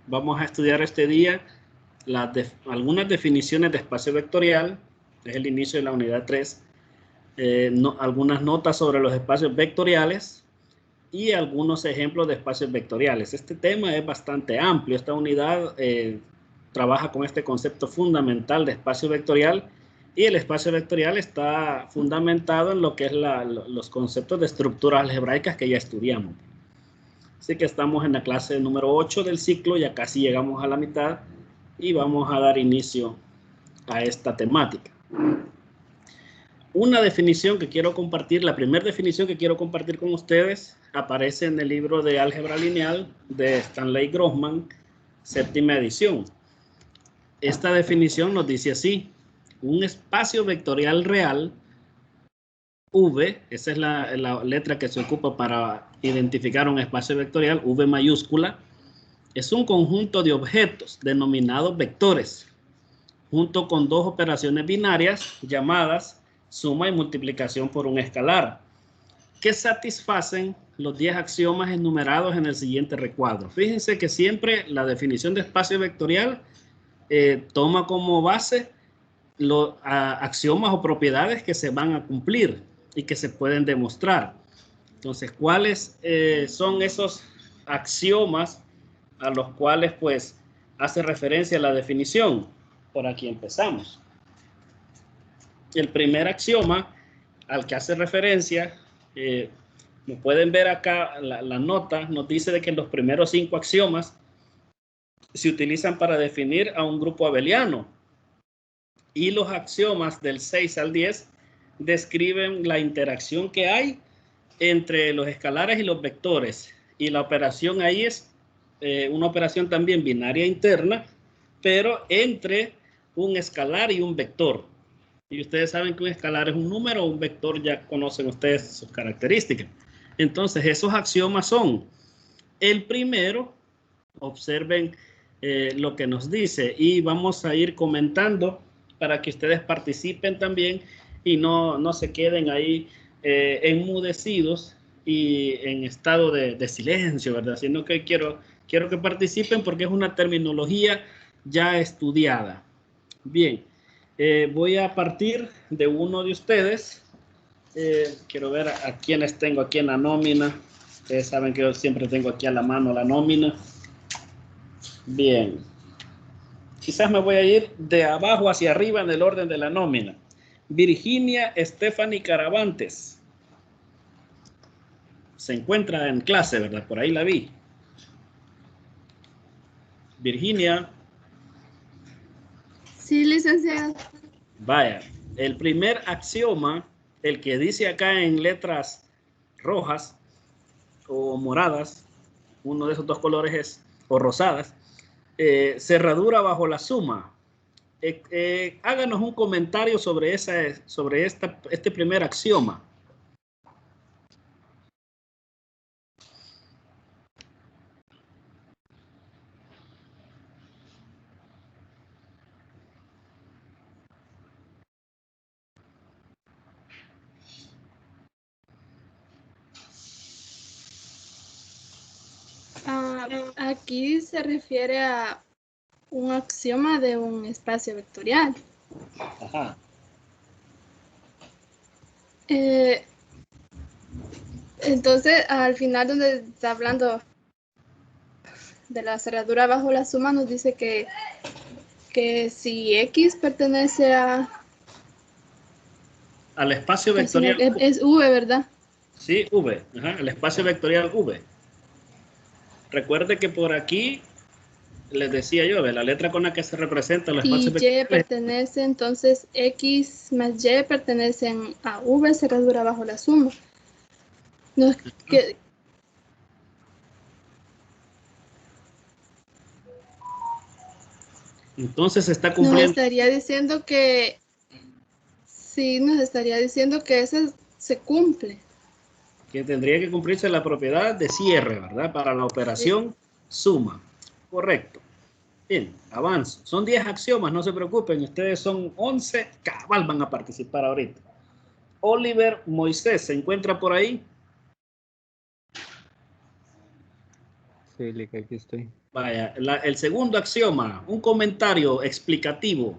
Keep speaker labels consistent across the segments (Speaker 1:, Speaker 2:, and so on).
Speaker 1: vamos a estudiar este día algunas definiciones de espacio vectorial. Es el inicio de la unidad 3. Algunas notas sobre los espacios vectoriales y algunos ejemplos de espacios vectoriales. Este tema es bastante amplio. Esta unidad trabaja con este concepto fundamental de espacio vectorial, y el espacio vectorial está fundamentado en lo que es los conceptos de estructuras algebraicas que ya estudiamos. Así que estamos en la clase número 8 del ciclo, ya casi llegamos a la mitad y vamos a dar inicio a esta temática. Una definición que quiero compartir, la primera definición que quiero compartir con ustedes, aparece en el libro de álgebra lineal de Stanley Grossman, séptima edición. Esta definición nos dice así: un espacio vectorial real, V, esa es la letra que se ocupa para identificar un espacio vectorial, V mayúscula, es un conjunto de objetos denominados vectores, junto con dos operaciones binarias llamadas suma y multiplicación por un escalar, que satisfacen los 10 axiomas enumerados en el siguiente recuadro. Fíjense que siempre la definición de espacio vectorial toma como base los axiomas o propiedades que se van a cumplir y que se pueden demostrar. Entonces, ¿cuáles son esos axiomas a los cuales pues hace referencia la definición? Por aquí empezamos. El primer axioma al que hace referencia, como pueden ver acá, la nota nos dice de que los primeros 5 axiomas se utilizan para definir a un grupo abeliano, y los axiomas del 6 al 10 describen la interacción que hay entre los escalares y los vectores, y la operación ahí es una operación también binaria interna, pero entre un escalar y un vector. Y ustedes saben que un escalar es un número, un vector ya conocen ustedes sus características. Entonces, esos axiomas son: el primero, observen lo que nos dice, y vamos a ir comentando para que ustedes participen también y no se queden ahí enmudecidos y en estado de silencio, ¿verdad? Sino que quiero que participen porque es una terminología ya estudiada. Bien, voy a partir de uno de ustedes. Quiero ver a quienes tengo aquí en la nómina. Ustedes saben que yo siempre tengo aquí a la mano la nómina. Bien. Quizás me voy a ir de abajo hacia arriba en el orden de la nómina. Virginia Stephanie Caravantes. Se encuentra en clase, ¿verdad? Por ahí la vi. Virginia.
Speaker 2: Sí, licenciado.
Speaker 1: Vaya, el primer axioma, el que dice acá en letras rojas o moradas, uno de esos dos colores es, o rosadas, cerradura bajo la suma. Háganos un comentario sobre este primer axioma.
Speaker 2: Aquí se refiere a un axioma de un espacio vectorial.
Speaker 1: Ajá.
Speaker 2: Entonces, al final, donde está hablando de la cerradura bajo la suma, nos dice que si X pertenece
Speaker 1: al espacio vectorial
Speaker 2: es V, ¿verdad?
Speaker 1: Sí, V. Ajá, el espacio vectorial V. Recuerde que por aquí les decía yo, de la letra con la que se representa los espacios
Speaker 2: vectoriales. Y Y pertenece, entonces X más Y pertenecen a V, cerradura bajo la suma. No,
Speaker 1: entonces se está cumpliendo.
Speaker 2: Nos estaría diciendo que sí, nos estaría diciendo que eso se cumple.
Speaker 1: Que tendría que cumplirse la propiedad de cierre, ¿verdad? Para la operación suma. Correcto. Bien, avanzo. Son 10 axiomas, no se preocupen. Ustedes son 11, cabal van a participar ahorita. Oliver Moisés, ¿se encuentra por ahí?
Speaker 3: Sí, Lick, aquí estoy.
Speaker 1: Vaya, el segundo axioma, un comentario explicativo.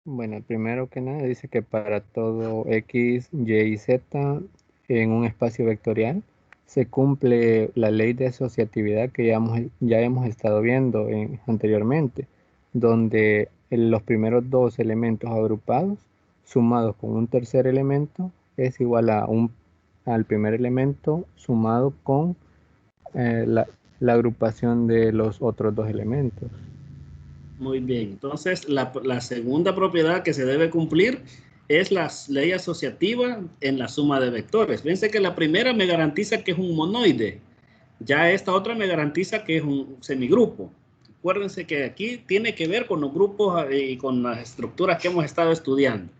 Speaker 3: Bueno, primero que nada dice que para todo X, Y y Z en un espacio vectorial se cumple la ley de asociatividad que ya hemos estado viendo anteriormente, donde los primeros dos elementos agrupados sumados con un tercer elemento es igual al primer elemento sumado con la agrupación de los otros dos elementos.
Speaker 1: Muy bien, entonces la segunda propiedad que se debe cumplir es la ley asociativa en la suma de vectores. Fíjense que la primera me garantiza que es un monoide, ya esta otra me garantiza que es un semigrupo. Acuérdense que aquí tiene que ver con los grupos y con las estructuras que hemos estado estudiando.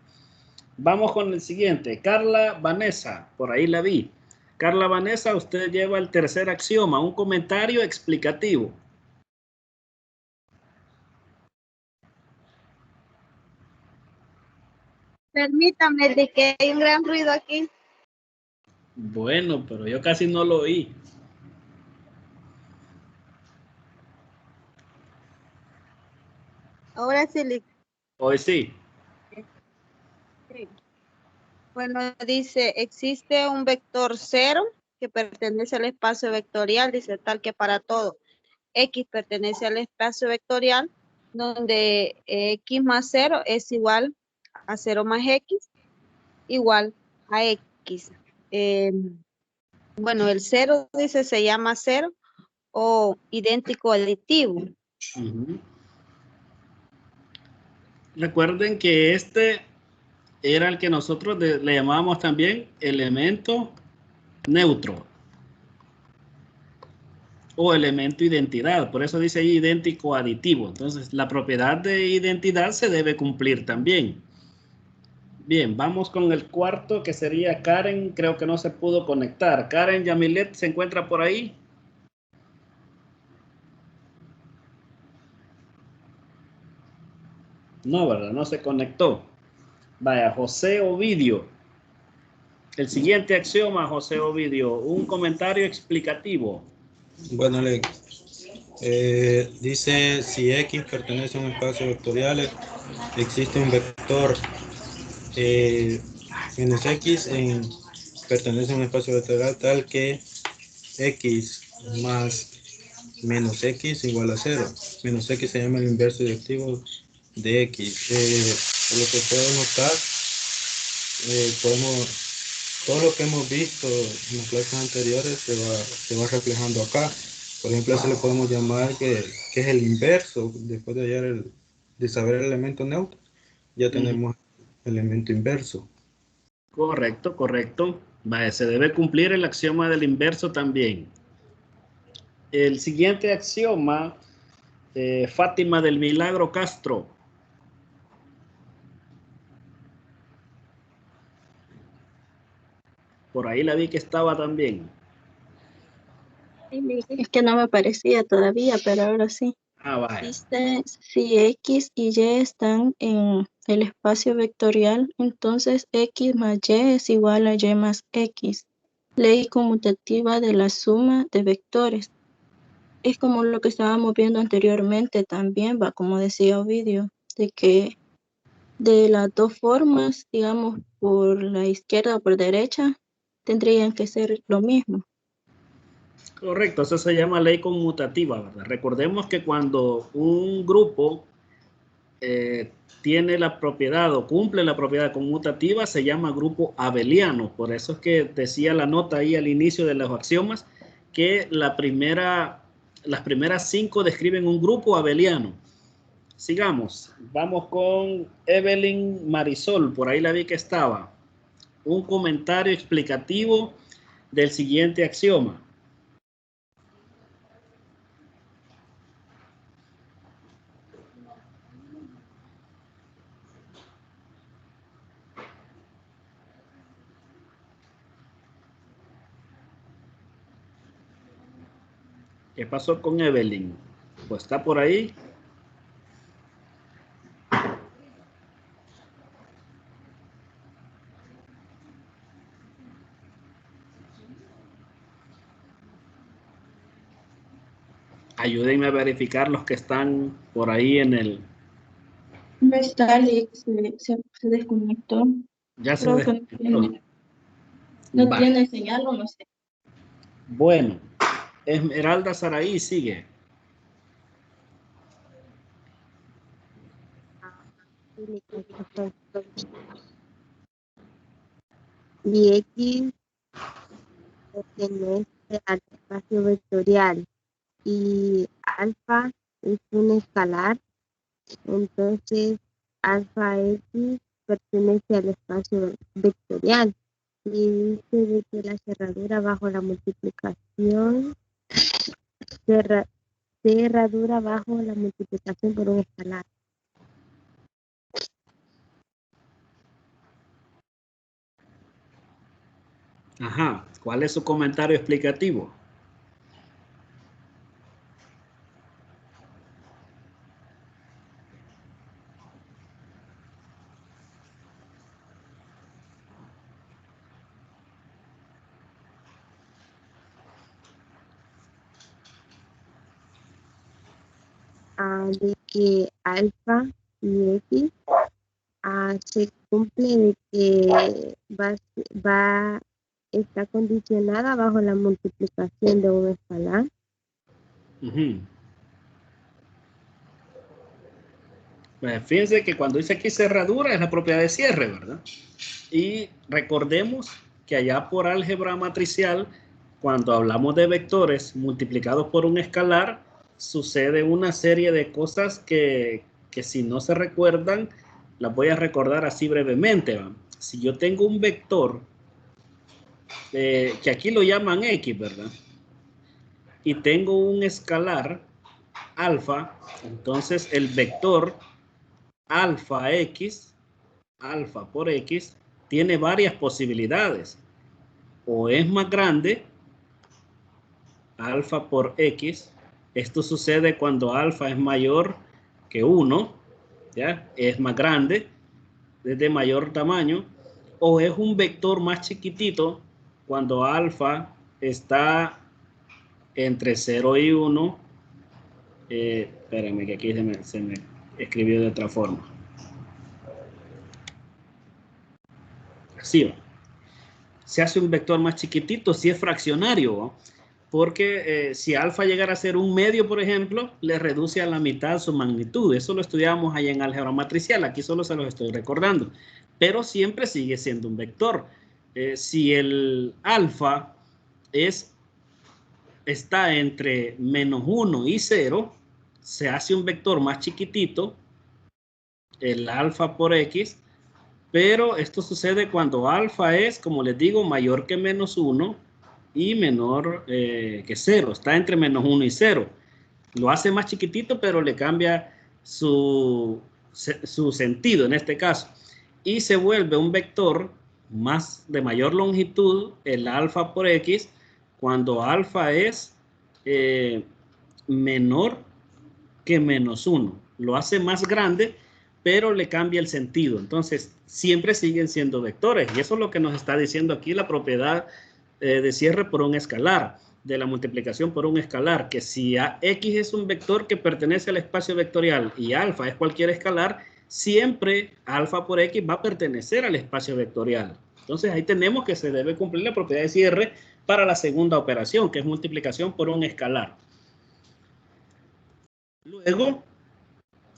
Speaker 1: Vamos con el siguiente, Carla Vanessa, por ahí la vi. Carla Vanessa, usted lleva el tercer axioma, un comentario explicativo.
Speaker 4: Permítame, de que hay un gran ruido aquí.
Speaker 1: Bueno, pero yo casi no lo oí.
Speaker 4: Ahora sí, Lick.
Speaker 1: Hoy sí.
Speaker 4: Sí. Bueno, dice, existe un vector 0 que pertenece al espacio vectorial, dice tal que para todo X pertenece al espacio vectorial, donde X más 0 es igual a 0 más X, igual a X. Bueno, el 0 dice se llama 0 o idéntico aditivo.
Speaker 1: Recuerden que este era el que nosotros le llamábamos también elemento neutro o elemento identidad. Por eso dice ahí idéntico aditivo. Entonces, la propiedad de identidad se debe cumplir también. Bien, vamos con el cuarto, que sería Karen. Creo que no se pudo conectar. Karen Yamilet se encuentra por ahí. No, ¿verdad? No se conectó. Vaya, José Ovidio. El siguiente axioma, José Ovidio, un comentario explicativo.
Speaker 5: Bueno, dice si X pertenece a un espacio vectorial, existe un vector menos X pertenece a un espacio vectorial tal que X más menos X igual a 0. Menos X se llama el inverso directivo de X. Por lo que puedo notar, todo lo que hemos visto en las clases anteriores se va reflejando acá. Por ejemplo, eso le podemos llamar que es el inverso. Después de saber el elemento neutro, ya tenemos el elemento inverso.
Speaker 1: Correcto, correcto. Vale, se debe cumplir el axioma del inverso también. El siguiente axioma, Fátima del Milagro Castro. Por ahí la vi que estaba también.
Speaker 6: Es que no me parecía todavía, pero ahora sí.
Speaker 1: Ah, vaya.
Speaker 6: Dice, si X y Y están en el espacio vectorial, entonces X más Y es igual a Y más X. Ley conmutativa de la suma de vectores. Es como lo que estábamos viendo anteriormente también, va, como decía Ovidio, de que de las dos formas, digamos, por la izquierda o por derecha, tendrían que ser lo mismo.
Speaker 1: Correcto, eso se llama ley conmutativa, ¿verdad? Recordemos que cuando un grupo tiene la propiedad o cumple la propiedad conmutativa, se llama grupo abeliano. Por eso es que decía la nota ahí al inicio de los axiomas que las primeras 5 describen un grupo abeliano. Sigamos, vamos con Evelyn Marisol, por ahí la vi que estaba. Un comentario explicativo del siguiente axioma. ¿Qué pasó con Evelyn? Pues está por ahí. Ayúdenme a verificar los que están por ahí en el...
Speaker 6: No está, se desconectó.
Speaker 1: Ya se
Speaker 6: Creo que
Speaker 1: desconectó.
Speaker 6: no
Speaker 1: Va.
Speaker 6: tiene señal o no sé.
Speaker 1: Bueno, Esmeralda Saraí sigue.
Speaker 7: Y X pertenece al espacio vectorial y alfa es un escalar, entonces alfa X pertenece al espacio vectorial y dice de que la cerradura bajo la multiplicación, cerradura bajo la multiplicación por un escalar.
Speaker 1: Ajá, ¿cuál es su comentario explicativo?
Speaker 7: De que alfa y X se cumple de que está condicionada bajo la multiplicación de un escalar.
Speaker 1: Fíjense que cuando dice aquí cerradura es la propiedad de cierre, ¿verdad? Y recordemos que allá por álgebra matricial, cuando hablamos de vectores multiplicados por un escalar, sucede una serie de cosas que si no se recuerdan, las voy a recordar así brevemente, ¿va? Si yo tengo un vector, que aquí lo llaman X, ¿verdad? Y tengo un escalar, alfa, entonces el vector alfa X, alfa por X, tiene varias posibilidades. O es más grande, alfa por X. Esto sucede cuando alfa es mayor que 1, ¿ya? Es más grande, es de mayor tamaño. O es un vector más chiquitito cuando alfa está entre 0 y 1. Espérame que aquí se me escribió de otra forma. Así va. Se hace un vector más chiquitito si es fraccionario, ¿no? Porque si alfa llegara a ser un medio, por ejemplo, le reduce a la mitad su magnitud. Eso lo estudiamos allá en álgebra matricial, aquí solo se los estoy recordando. Pero siempre sigue siendo un vector. Si el alfa está entre menos 1 y 0, se hace un vector más chiquitito, el alfa por X, pero esto sucede cuando alfa es, como les digo, mayor que menos 1 y menor que 0. Está entre menos 1 y 0. Lo hace más chiquitito, pero le cambia su sentido en este caso. Y se vuelve un vector de mayor longitud, el alfa por X, cuando alfa es menor que menos 1. Lo hace más grande, pero le cambia el sentido. Entonces, siempre siguen siendo vectores. Y eso es lo que nos está diciendo aquí la propiedad de cierre por un escalar, de la multiplicación por un escalar, que si X es un vector que pertenece al espacio vectorial y alfa es cualquier escalar, siempre alfa por X va a pertenecer al espacio vectorial. Entonces, ahí tenemos que se debe cumplir la propiedad de cierre para la segunda operación, que es multiplicación por un escalar. Luego,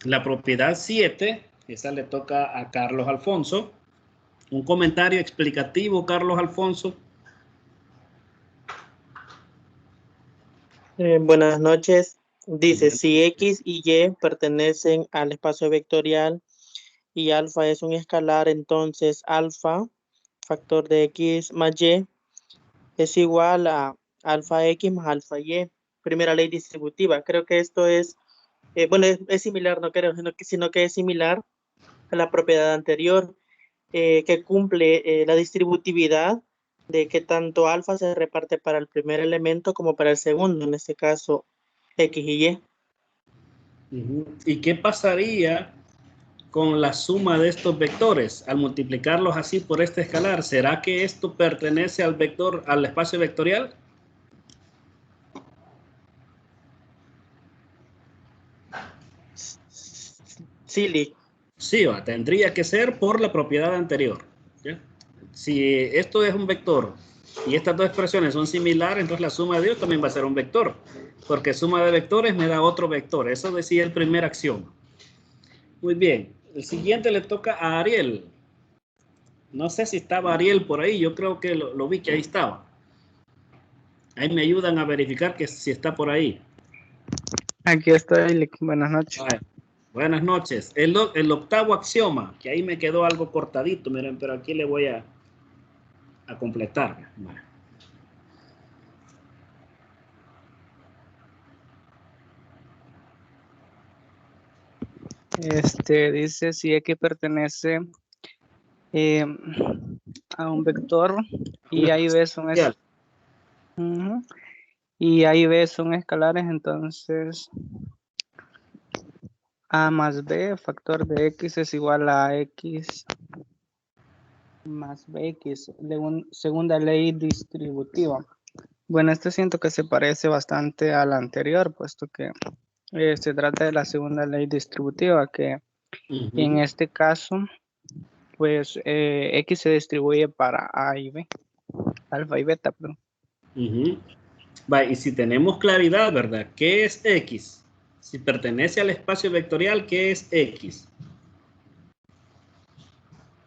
Speaker 1: la propiedad 7, esa le toca a Carlos Alfonso. Un comentario explicativo, Carlos Alfonso.
Speaker 8: Buenas noches. Dice, si X y Y pertenecen al espacio vectorial y alfa es un escalar, entonces alfa, factor de X más Y, es igual a alfa X más alfa Y. Primera ley distributiva. Creo que esto es, bueno, es similar, no creo, sino que es similar a la propiedad anterior, que cumple la distributividad de que tanto alfa se reparte para el primer elemento como para el segundo, en este caso X y Y.
Speaker 1: ¿Y qué pasaría con la suma de estos vectores al multiplicarlos así por este escalar? ¿Será que esto pertenece al vector, al espacio vectorial?
Speaker 8: Sí,
Speaker 1: Sí, tendría que ser por la propiedad anterior. ¿Ya? Si esto es un vector y estas dos expresiones son similares, entonces la suma de ellos también va a ser un vector, porque suma de vectores me da otro vector. Eso decía el primer axioma. Muy bien, el siguiente le toca a Ariel. No sé si estaba Ariel por ahí, yo creo que lo vi que ahí estaba. Ahí me ayudan a verificar que si está por ahí.
Speaker 9: Aquí estoy, buenas noches.
Speaker 1: Vale. Buenas noches. El octavo axioma, que ahí me quedó algo cortadito, miren, pero aquí le voy a completar. Vale.
Speaker 9: Dice si X pertenece a un vector y A y B son y A y B son escalares, entonces A más B, factor de X es igual a X más BX, segunda ley distributiva. Bueno, siento que se parece bastante a la anterior, puesto que se trata de la segunda ley distributiva, que en este caso, pues X se distribuye para A y B, alfa y beta, perdón.
Speaker 1: Vale, y si tenemos claridad, ¿verdad? ¿Qué es X? Si pertenece al espacio vectorial, ¿qué es X?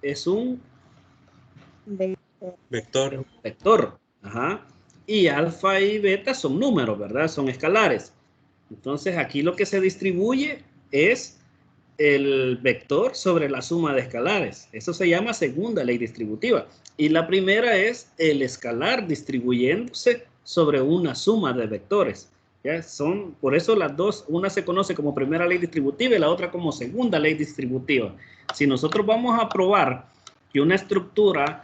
Speaker 1: Es un
Speaker 5: Vector.
Speaker 1: vector. Ajá. Y alfa y beta son números, ¿verdad? Son escalares. Entonces aquí lo que se distribuye es el vector sobre la suma de escalares. Eso se llama segunda ley distributiva. Y la primera es el escalar distribuyéndose sobre una suma de vectores. ¿Ya? Por eso las dos, una se conoce como primera ley distributiva y la otra como segunda ley distributiva. Si nosotros vamos a probar que una estructura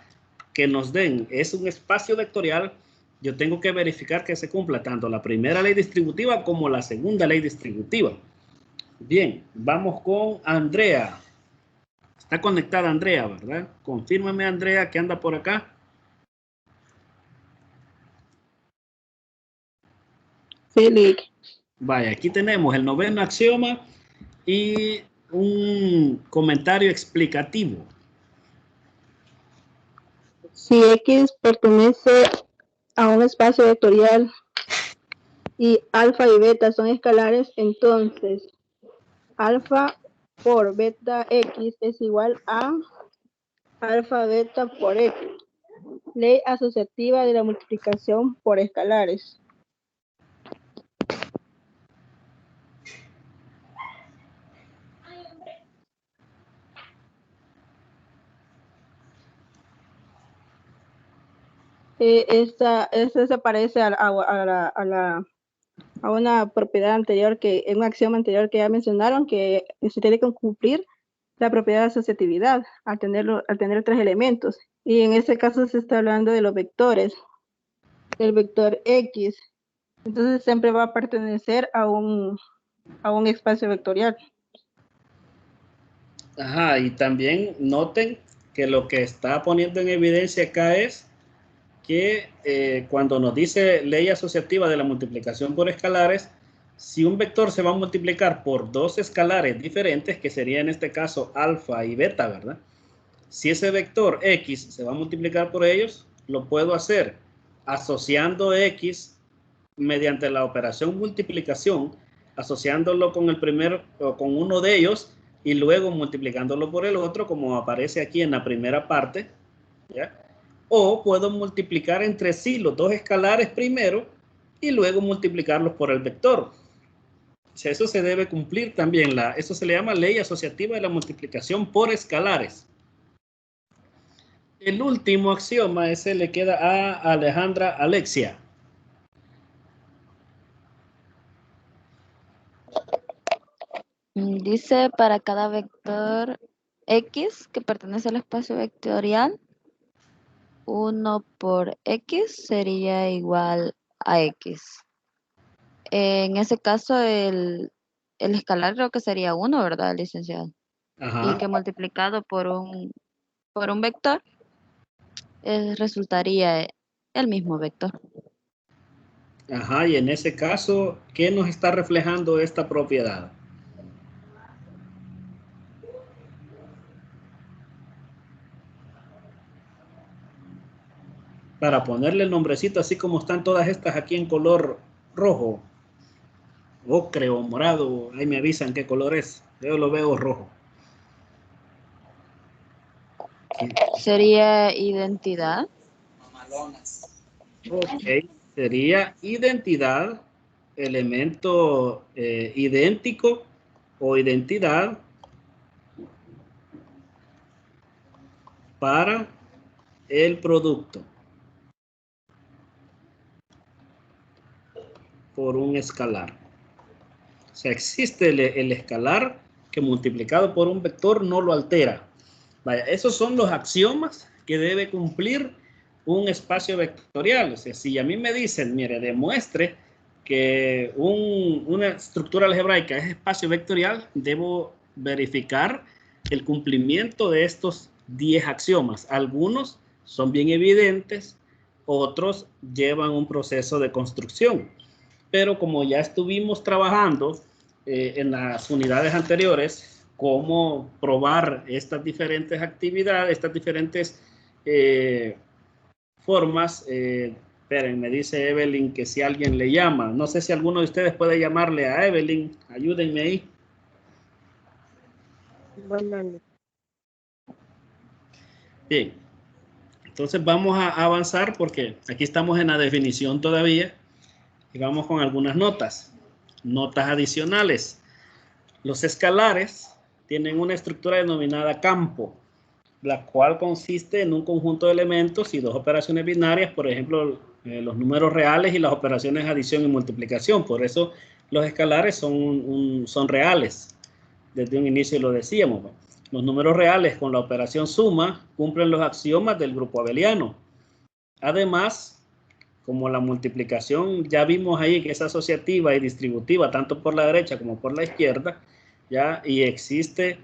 Speaker 1: que nos den es un espacio vectorial, yo tengo que verificar que se cumpla tanto la primera ley distributiva como la segunda ley distributiva. Bien, vamos con Andrea. Está conectada Andrea, ¿verdad? Confírmame, Andrea, que anda por acá.
Speaker 6: Sí.
Speaker 1: Vaya, aquí tenemos el noveno axioma y un comentario explicativo.
Speaker 6: Si X pertenece a un espacio vectorial y alfa y beta son escalares, entonces alfa por beta X es igual a alfa beta por X. Ley asociativa de la multiplicación por escalares. Esta se parece a una propiedad anterior, en un axioma anterior que ya mencionaron, que se tiene que cumplir la propiedad de asociatividad al tener tres elementos. Y en este caso se está hablando de los vectores, del vector X. Entonces siempre va a pertenecer a un espacio vectorial.
Speaker 1: Ajá, y también noten que lo que está poniendo en evidencia acá es que cuando nos dice ley asociativa de la multiplicación por escalares, si un vector se va a multiplicar por dos escalares diferentes, que sería en este caso alfa y beta, ¿verdad? Si ese vector X se va a multiplicar por ellos, lo puedo hacer asociando X mediante la operación multiplicación, asociándolo con el primero o con uno de ellos y luego multiplicándolo por el otro, como aparece aquí en la primera parte, ¿ya? O puedo multiplicar entre sí los dos escalares primero y luego multiplicarlos por el vector. O sea, eso se debe cumplir también. Eso se le llama ley asociativa de la multiplicación por escalares. El último axioma, ese le queda a Alejandra Alexia.
Speaker 10: Dice para cada vector X que pertenece al espacio vectorial, 1 por X sería igual a X. En ese caso, el escalar creo que sería 1, ¿verdad, licenciado?
Speaker 1: Ajá.
Speaker 10: Y que multiplicado por un vector resultaría el mismo vector.
Speaker 1: Ajá, y en ese caso, ¿qué nos está reflejando esta propiedad? para ponerle el nombrecito así como están todas estas aquí en color rojo, ocre o morado. Ahí me avisan qué color es. Yo lo veo rojo.
Speaker 10: Sería identidad.
Speaker 1: Ok, sería identidad, elemento idéntico o identidad para el producto por un escalar. O sea, existe el escalar que multiplicado por un vector no lo altera. Vaya, esos son los axiomas que debe cumplir un espacio vectorial. O sea, si a mí me dicen, mire, demuestre que una estructura algebraica es espacio vectorial, debo verificar el cumplimiento de estos 10 axiomas. Algunos son bien evidentes, otros llevan un proceso de construcción. Pero como ya estuvimos trabajando en las unidades anteriores, cómo probar estas diferentes actividades, estas diferentes formas. Esperen, me dice Evelyn que si alguien le llama. No sé si alguno de ustedes puede llamarle a Evelyn. Ayúdenme ahí.
Speaker 7: Bueno,
Speaker 1: Bien. Entonces vamos a avanzar porque aquí estamos en la definición todavía. Y vamos con algunas notas. Notas adicionales. Los escalares tienen una estructura denominada campo, la cual consiste en un conjunto de elementos y dos operaciones binarias, por ejemplo, los números reales y las operaciones de adición y multiplicación. Por eso los escalares son reales. Desde un inicio lo decíamos. Los números reales con la operación suma cumplen los axiomas del grupo abeliano. Además, como la multiplicación ya vimos ahí que es asociativa y distributiva tanto por la derecha como por la izquierda, ¿ya? Y existe,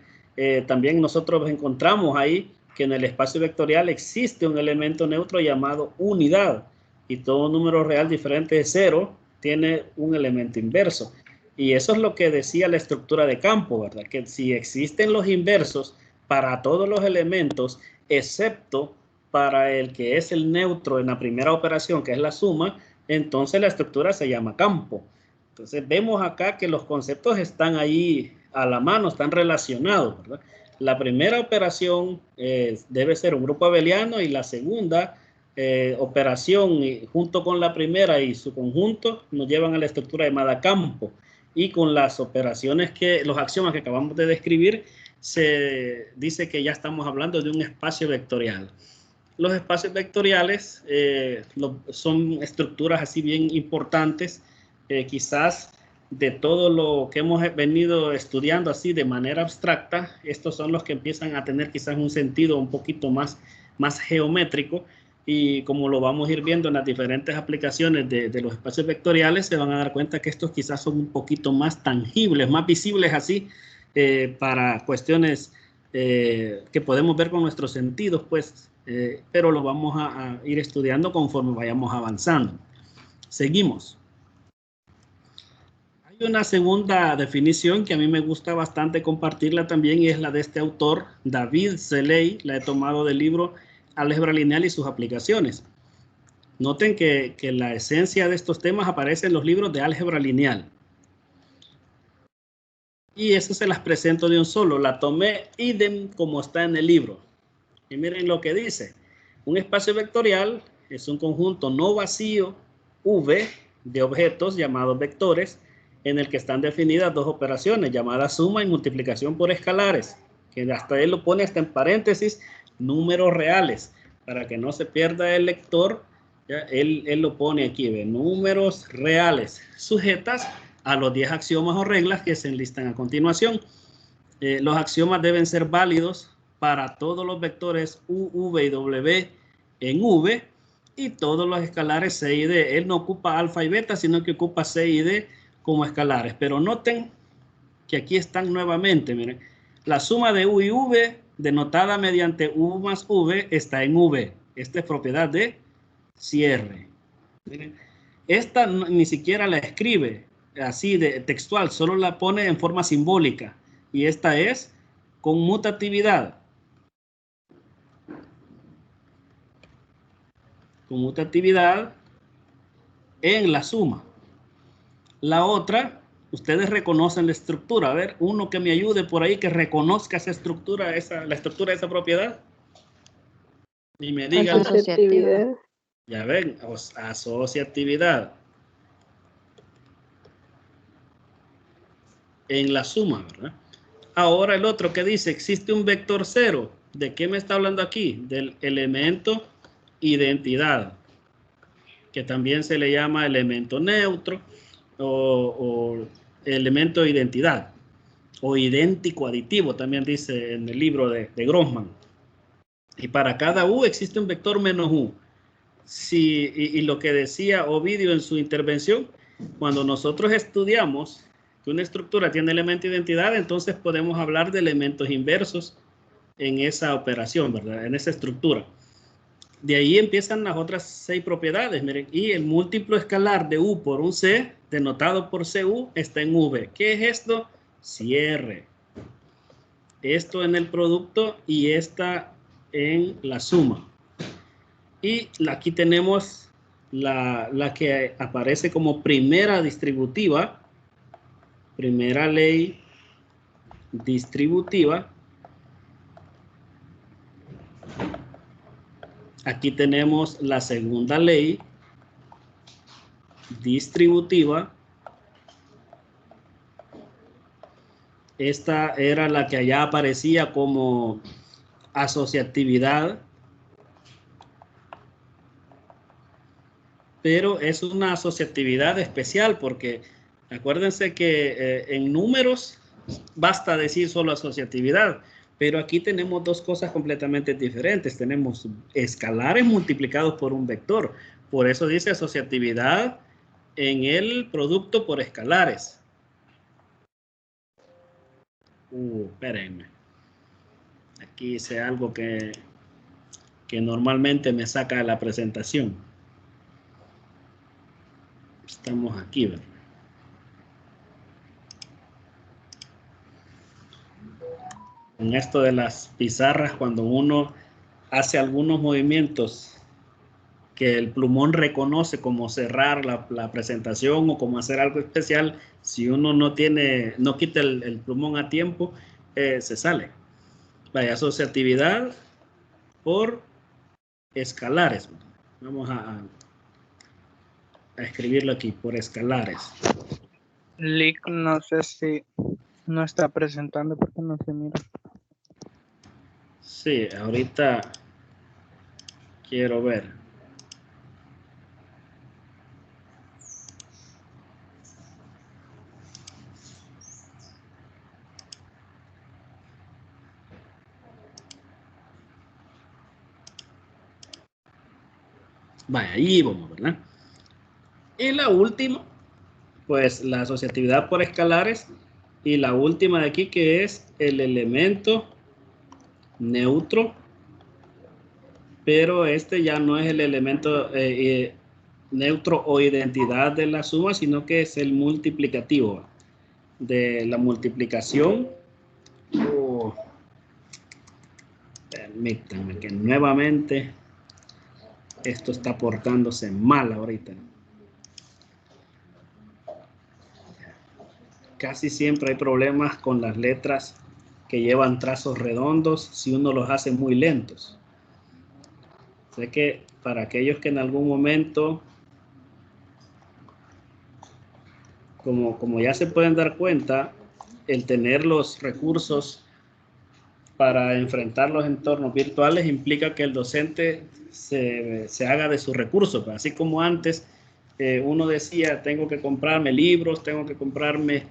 Speaker 1: también nosotros encontramos ahí que en el espacio vectorial existe un elemento neutro llamado unidad, y todo número real diferente de 0 tiene un elemento inverso. Y eso es lo que decía la estructura de campo, ¿verdad? Que si existen los inversos para todos los elementos, excepto para el que es el neutro en la primera operación, que es la suma, entonces la estructura se llama campo. Entonces vemos acá que los conceptos están ahí a la mano, están relacionados, ¿verdad? La primera operación debe ser un grupo abeliano y la segunda operación junto con la primera y su conjunto nos llevan a la estructura llamada campo. Y con las operaciones los axiomas que acabamos de describir, se dice que ya estamos hablando de un espacio vectorial. Los espacios vectoriales son estructuras así bien importantes, quizás de todo lo que hemos venido estudiando así de manera abstracta. Estos son los que empiezan a tener quizás un sentido un poquito más geométrico, y como lo vamos a ir viendo en las diferentes aplicaciones de los espacios vectoriales, se van a dar cuenta que estos quizás son un poquito más tangibles, más visibles así, para cuestiones que podemos ver con nuestros sentidos, pues, pero lo vamos a ir estudiando conforme vayamos avanzando. Seguimos. Hay una segunda definición que a mí me gusta bastante compartirla también, y es la de este autor, David Seley. La he tomado del libro Álgebra Lineal y sus aplicaciones. Noten que la esencia de estos temas aparece en los libros de álgebra lineal. Y eso se las presento de un solo. La tomé idem como está en el libro. Y miren lo que dice. Un espacio vectorial es un conjunto no vacío V de objetos llamados vectores, en el que están definidas dos operaciones llamadas suma y multiplicación por escalares, que hasta él lo pone hasta en paréntesis, números reales, para que no se pierda el lector. ¿Ya? Él lo pone aquí, ¿ve? Números reales sujetas a los 10 axiomas o reglas que se enlistan a continuación. Los axiomas deben ser válidos para todos los vectores U, V y W en V, y todos los escalares C y D. Él no ocupa alfa y beta, sino que ocupa C y D como escalares. Pero noten que aquí están nuevamente, miren, la suma de U y V, denotada mediante U más V, está en V. Esta es propiedad de cierre. Miren, esta ni siquiera la escribe así de textual, solo la pone en forma simbólica. Y esta es conmutatividad. conmutatividad en la suma. La otra, ustedes reconocen la estructura. A ver, uno que me ayude por ahí, que reconozca esa estructura, la estructura de esa propiedad. Y me diga.
Speaker 10: Asociatividad.
Speaker 1: Ya ven, asociatividad. En la suma, ¿verdad? Ahora el otro que dice, existe un vector cero. ¿De qué me está hablando aquí? Del elemento identidad, que también se le llama elemento neutro o elemento identidad, o idéntico aditivo, también dice en el libro de Grossman. Y para cada U existe un vector menos U. Sí, y lo que decía Ovidio en su intervención, cuando nosotros estudiamos que una estructura tiene elemento identidad, entonces podemos hablar de elementos inversos en esa operación, ¿verdad? En esa estructura. De ahí empiezan las otras 6 propiedades, miren, y el múltiplo escalar de U por un C, denotado por CU, está en V. ¿Qué es esto? Cierre. Esto en el producto y esta en la suma. Y aquí tenemos la que aparece como primera distributiva, primera ley distributiva. Aquí tenemos la segunda ley distributiva. Esta era la que allá aparecía como asociatividad, pero es una asociatividad especial porque acuérdense que en números basta decir solo asociatividad, pero aquí tenemos 2 cosas completamente diferentes. Tenemos escalares multiplicados por un vector. Por eso dice asociatividad en el producto por escalares. Espérenme. Aquí hice algo que normalmente me saca de la presentación. Estamos aquí, ¿verdad? En esto de las pizarras, cuando uno hace algunos movimientos que el plumón reconoce como cerrar la presentación o como hacer algo especial, si uno no quita el plumón a tiempo, se sale. Vaya, asociatividad por escalares. Vamos a escribirlo aquí, por escalares.
Speaker 9: Lick, no sé si no está presentando porque no se mira.
Speaker 1: Sí, ahorita quiero ver. Vaya, ahí vamos, ¿verdad? Y la última, pues la asociatividad por escalares. Y la última de aquí, que es el elemento neutro. Pero este ya no es el elemento neutro o identidad de la suma, sino que es el multiplicativo de la multiplicación. Permítanme que nuevamente esto está portándose mal ahorita. Casi siempre hay problemas con las letras que llevan trazos redondos si uno los hace muy lentos. Sé que para aquellos que en algún momento, como ya se pueden dar cuenta, el tener los recursos para enfrentar los entornos virtuales implica que el docente se haga de sus recursos. Así como antes uno decía, tengo que comprarme libros, tengo que comprarme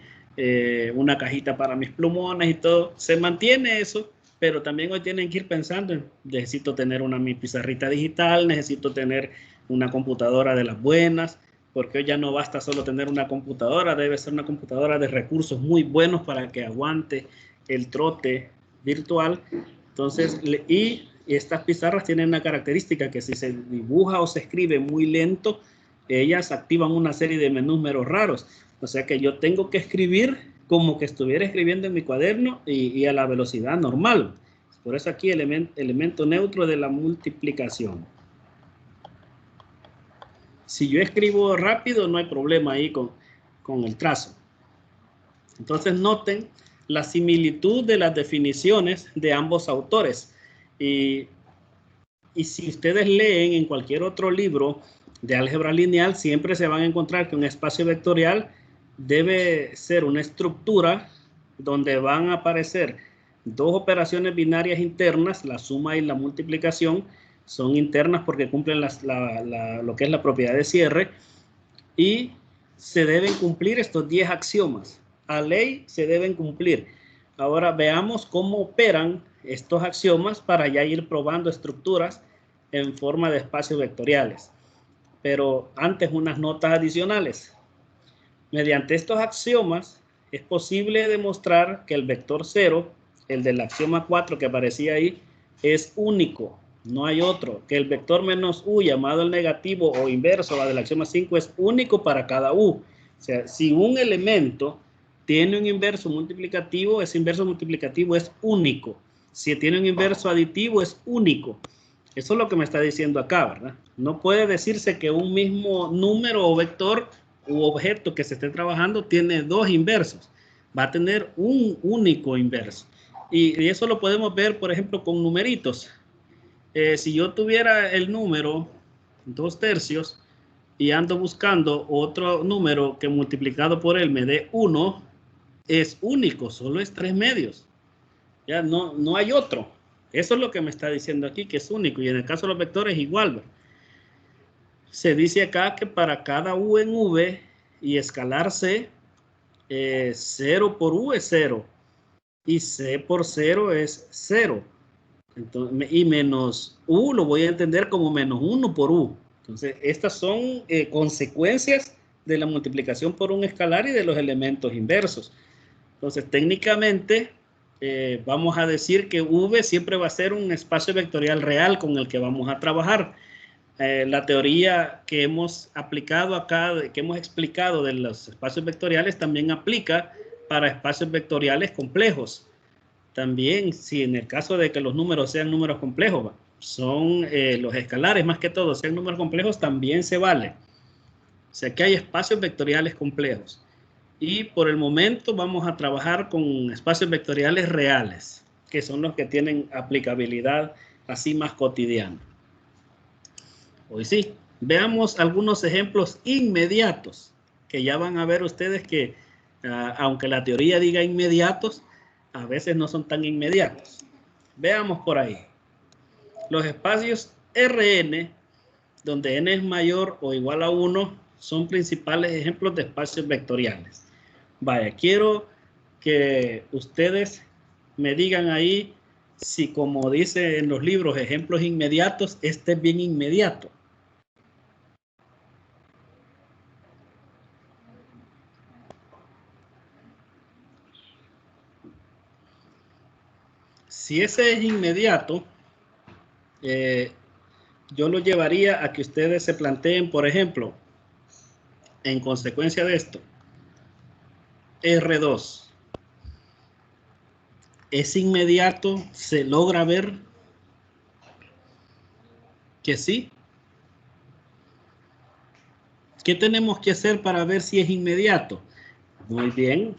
Speaker 1: una cajita para mis plumones y todo, se mantiene eso, pero también hoy tienen que ir pensando en, necesito tener mi pizarrita digital, necesito tener una computadora de las buenas, porque hoy ya no basta solo tener una computadora, debe ser una computadora de recursos muy buenos para que aguante el trote virtual. Entonces, y estas pizarras tienen una característica que si se dibuja o se escribe muy lento, ellas activan una serie de números raros. O sea que yo tengo que escribir como que estuviera escribiendo en mi cuaderno y a la velocidad normal. Por eso aquí elemento neutro de la multiplicación. Si yo escribo rápido, no hay problema ahí con el trazo. Entonces noten la similitud de las definiciones de ambos autores. Y si ustedes leen en cualquier otro libro de álgebra lineal, siempre se van a encontrar que un espacio vectorial debe ser una estructura donde van a aparecer dos operaciones binarias internas, la suma y la multiplicación. Son internas porque cumplen lo que es la propiedad de cierre, y se deben cumplir estos 10 axiomas. A ley se deben cumplir. Ahora veamos cómo operan estos axiomas para ya ir probando estructuras en forma de espacios vectoriales. Pero antes, unas notas adicionales. Mediante estos axiomas es posible demostrar que el vector 0, el del axioma 4 que aparecía ahí, es único. No hay otro. Que el vector menos u llamado el negativo o inverso, la del axioma 5, es único para cada u. O sea, si un elemento tiene un inverso multiplicativo, ese inverso multiplicativo es único. Si tiene un inverso aditivo, es único. Eso es lo que me está diciendo acá, ¿verdad? No puede decirse que un mismo número o vector u objeto que se esté trabajando tiene dos inversos. Va a tener un único inverso. Y eso lo podemos ver, por ejemplo, con numeritos. Si yo tuviera el número 2/3 y ando buscando otro número que multiplicado por él me dé 1, es único, solo es 3/2. Ya no hay otro. Eso es lo que me está diciendo aquí, que es único. Y en el caso de los vectores igual, ¿verdad? Se dice acá que para cada u en v y escalar c, 0 por u es 0 y c por 0 es 0. Entonces, y menos u lo voy a entender como menos 1 por u. Entonces, estas son consecuencias de la multiplicación por un escalar y de los elementos inversos. Entonces, técnicamente, vamos a decir que v siempre va a ser un espacio vectorial real con el que vamos a trabajar. La teoría que hemos aplicado acá, que hemos explicado de los espacios vectoriales, también aplica para espacios vectoriales complejos. También, si en el caso de que los números sean números complejos, son los escalares más que todo, sean números complejos, también se vale. O sea que hay espacios vectoriales complejos. Y por el momento vamos a trabajar con espacios vectoriales reales, que son los que tienen aplicabilidad así más cotidiana. Hoy sí, veamos algunos ejemplos inmediatos, que ya van a ver ustedes que, aunque la teoría diga inmediatos, a veces no son tan inmediatos. Veamos por ahí. Los espacios Rn, donde n es mayor o igual a 1, son principales ejemplos de espacios vectoriales. Vaya, quiero que ustedes me digan ahí si, como dice en los libros, ejemplos inmediatos, este es bien inmediato. Si ese es inmediato, yo lo llevaría a que ustedes se planteen, por ejemplo, en consecuencia de esto, R2. ¿Es inmediato? ¿Se logra ver que sí? ¿Qué tenemos que hacer para ver si es inmediato? Muy bien.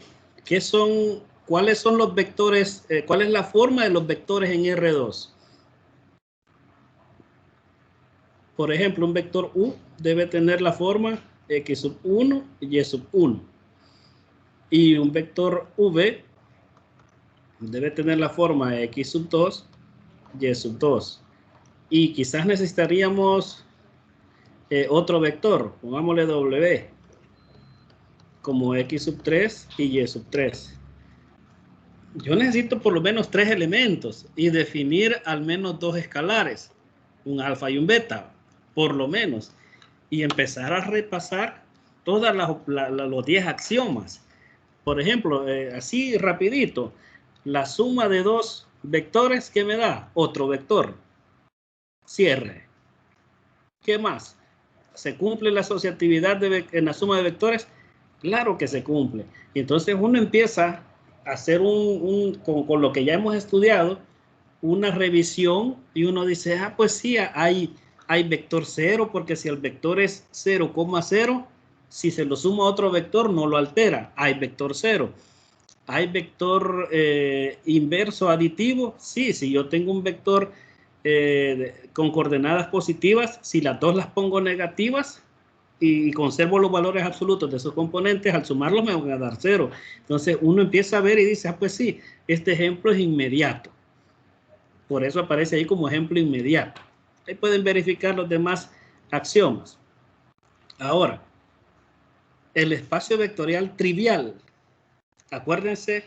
Speaker 1: ¿Cuáles son los vectores? ¿Cuál es la forma de los vectores en R2? Por ejemplo, un vector U debe tener la forma X sub 1 y Y sub 1. Y un vector V debe tener la forma X sub 2, Y sub 2. Y quizás necesitaríamos otro vector, pongámosle W, como X sub 3 y Y sub 3. Yo necesito por lo menos 3 elementos y definir al menos 2 escalares, un alfa y un beta, por lo menos. Y empezar a repasar todos los 10 axiomas. Por ejemplo, así rapidito, la suma de 2 vectores, ¿qué me da? Otro vector. Cierre. ¿Qué más? ¿Se cumple la asociatividad en la suma de vectores? Claro que se cumple. Y entonces uno empieza a hacer con lo que ya hemos estudiado, una revisión y uno dice, pues sí, hay Hay vector 0, porque si el vector es 0,0, si se lo suma a otro vector no lo altera. Hay vector 0. ¿Hay vector inverso aditivo? Sí, si yo tengo un vector con coordenadas positivas, si las dos las pongo negativas y conservo los valores absolutos de esos componentes, al sumarlos me van a dar 0. Entonces uno empieza a ver y dice, ah, pues sí, este ejemplo es inmediato. Por eso aparece ahí como ejemplo inmediato. Ahí pueden verificar los demás axiomas. Ahora, el espacio vectorial trivial. Acuérdense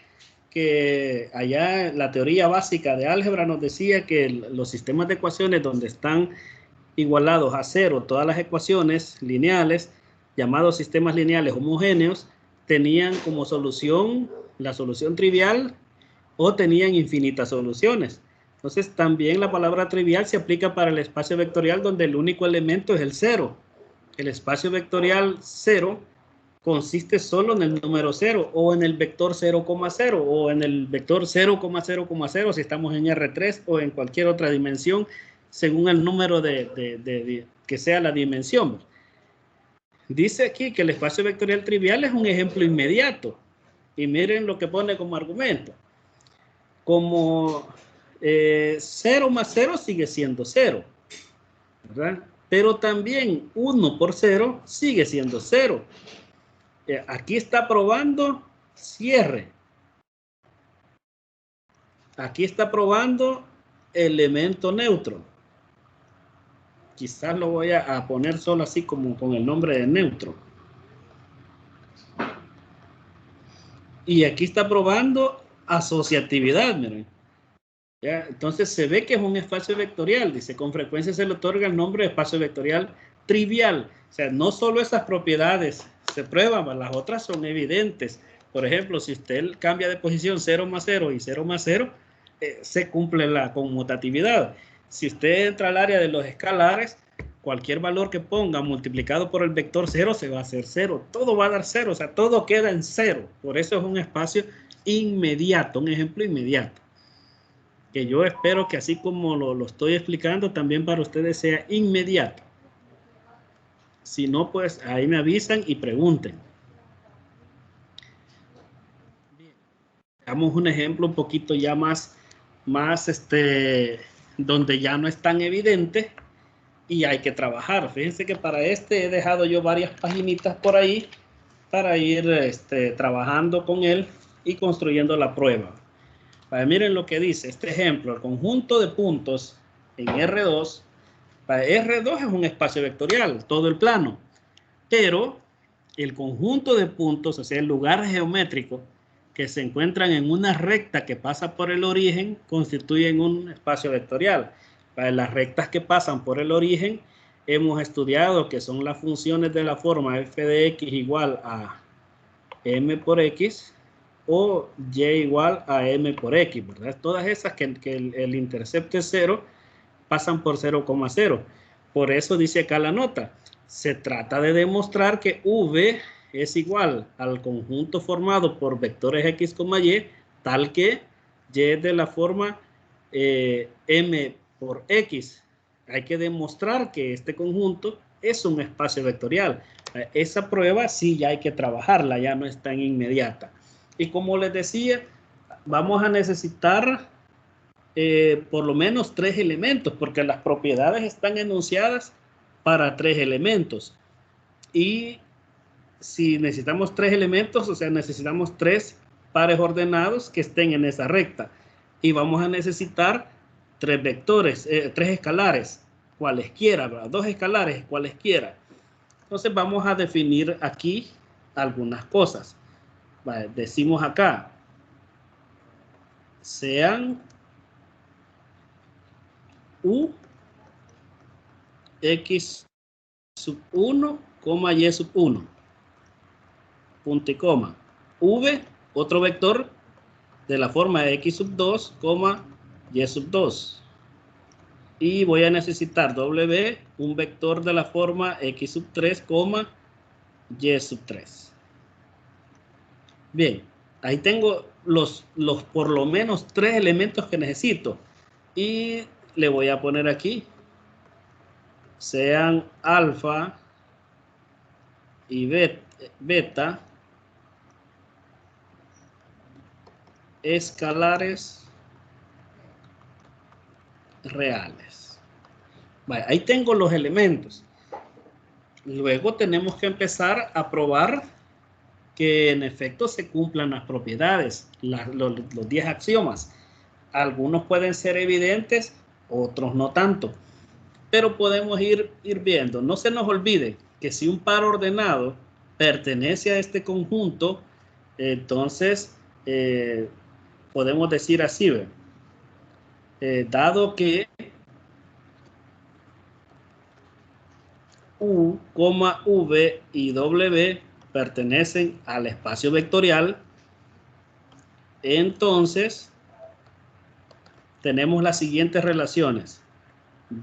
Speaker 1: que allá la teoría básica de álgebra nos decía que los sistemas de ecuaciones donde están igualados a 0 todas las ecuaciones lineales, llamados sistemas lineales homogéneos, tenían como solución la solución trivial o tenían infinitas soluciones. Entonces también la palabra trivial se aplica para el espacio vectorial donde el único elemento es el 0. El espacio vectorial 0 consiste solo en el número 0 o en el vector 0,0 o en el vector 0,0,0 si estamos en R3 o en cualquier otra dimensión según el número que sea la dimensión. Dice aquí que el espacio vectorial trivial es un ejemplo inmediato y miren lo que pone como argumento. Como 0 más 0 sigue siendo 0, ¿verdad? Pero también 1 por 0 sigue siendo 0. Aquí está probando cierre. Aquí está probando elemento neutro. Quizás lo voy a poner solo así como con el nombre de neutro. Y aquí está probando asociatividad, miren. ¿Ya? Entonces se ve que es un espacio vectorial. Dice, con frecuencia se le otorga el nombre de espacio vectorial trivial. O sea, no solo esas propiedades se prueban, las otras son evidentes. Por ejemplo, si usted cambia de posición 0 más 0 y 0 más 0, se cumple la conmutatividad. Si usted entra al área de los escalares, cualquier valor que ponga multiplicado por el vector 0 se va a hacer 0. Todo va a dar 0, o sea, todo queda en 0. Por eso es un espacio inmediato, un ejemplo inmediato. Que yo espero que así como lo estoy explicando, también para ustedes sea inmediato. Si no, pues ahí me avisan y pregunten. Damos un ejemplo un poquito ya más donde ya no es tan evidente y hay que trabajar. Fíjense que para he dejado yo varias paginitas por ahí para ir trabajando con él y construyendo la prueba. Miren lo que dice este ejemplo, el conjunto de puntos en R2. R2 es un espacio vectorial, todo el plano, pero el conjunto de puntos, o sea, el lugar geométrico que se encuentran en una recta que pasa por el origen, constituyen un espacio vectorial. Para las rectas que pasan por el origen, hemos estudiado que son las funciones de la forma f de x igual a m por x, o y igual a m por x, ¿verdad? Todas esas que el intercepto es 0, pasan por 0,0. Por eso dice acá la nota, se trata de demostrar que v es igual al conjunto formado por vectores x, y, tal que y es de la forma m por x. Hay que demostrar que este conjunto es un espacio vectorial. Esa prueba sí ya hay que trabajarla, ya no es tan inmediata. Y como les decía, vamos a necesitar por lo menos 3 elementos, porque las propiedades están enunciadas para 3 elementos. Y si necesitamos 3 elementos, o sea, necesitamos 3 pares ordenados que estén en esa recta. Y vamos a necesitar 3 vectores, 3 escalares, cualesquiera, ¿verdad? 2 escalares, cualesquiera. Entonces vamos a definir aquí algunas cosas. Vale, decimos acá, sean u x sub 1, y sub 1, punto y coma. V, otro vector de la forma x sub 2, y sub 2. Y voy a necesitar w, un vector de la forma x sub 3, y sub 3. Bien, ahí tengo los por lo menos 3 elementos que necesito. Y le voy a poner aquí sean alfa y beta escalares reales. Vale, ahí tengo los elementos. Luego tenemos que empezar a probar que en efecto se cumplan las propiedades, los 10 axiomas. Algunos pueden ser evidentes, otros no tanto. Pero podemos ir viendo. No se nos olvide que si un par ordenado pertenece a este conjunto, entonces podemos decir así, dado que U, V y W pertenecen al espacio vectorial, entonces tenemos las siguientes relaciones.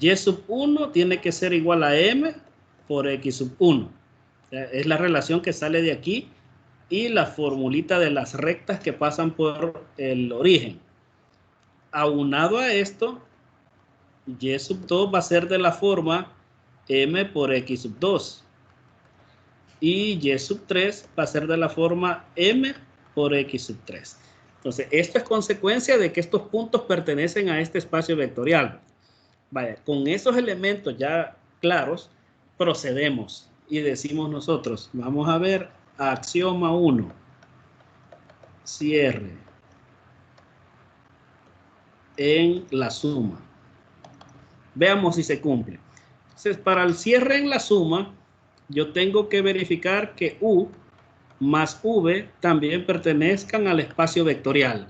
Speaker 1: Y sub 1 tiene que ser igual a M por X sub 1. Es la relación que sale de aquí y la formulita de las rectas que pasan por el origen. Aunado a esto, Y sub 2 va a ser de la forma M por X sub 2. Y Y sub 3 va a ser de la forma M por X sub 3. Entonces, esto es consecuencia de que estos puntos pertenecen a este espacio vectorial. Vaya, con esos elementos ya claros, procedemos y decimos nosotros, vamos a ver axioma 1, cierre en la suma. Veamos si se cumple. Entonces, para el cierre en la suma, yo tengo que verificar que U más V también pertenezcan al espacio vectorial.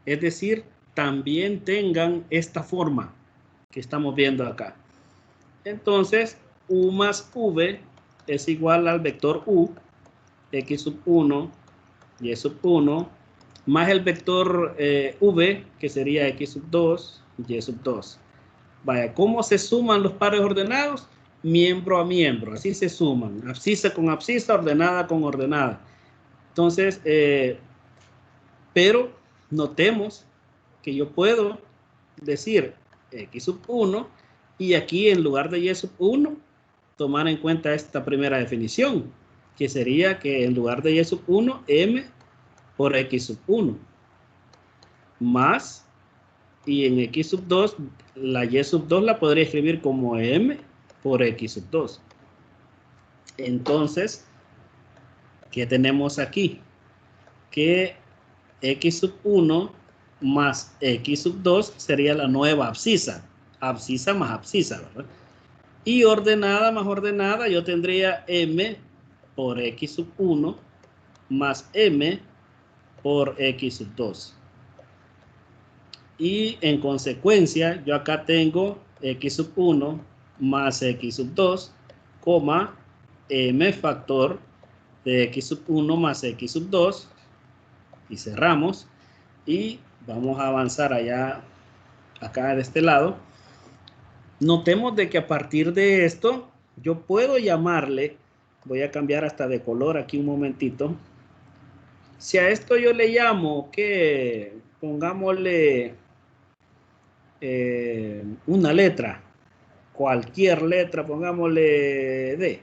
Speaker 1: Es decir, también tengan esta forma que estamos viendo acá. Entonces, U más V es igual al vector U, X sub 1, Y sub 1, más el vector V, que sería X sub 2, Y sub 2. Vaya, ¿cómo se suman los pares ordenados? Miembro a miembro, así se suman. Abscisa con abscisa, ordenada con ordenada. Entonces, pero notemos que yo puedo decir X sub 1 y aquí en lugar de Y sub 1 tomar en cuenta esta primera definición, que sería que en lugar de Y sub 1, M por X sub 1 más, y en X sub 2, la Y sub 2 la podría escribir como M por X sub 2. Entonces, ¿qué tenemos aquí? Que X sub 1 más X sub 2 sería la nueva abscisa. Abscisa más abscisa, ¿verdad? Y ordenada más ordenada, yo tendría M por X sub 1 más M por X sub 2. Y en consecuencia, yo acá tengo X sub 1 más X sub 2, coma, M factor de X sub 1 más X sub 2. Y cerramos. Y vamos a avanzar allá, acá de este lado. Notemos de que a partir de esto, yo puedo llamarle, voy a cambiar hasta de color aquí un momentito. Si a esto yo le llamo, que pongámosle una letra, cualquier letra, pongámosle D.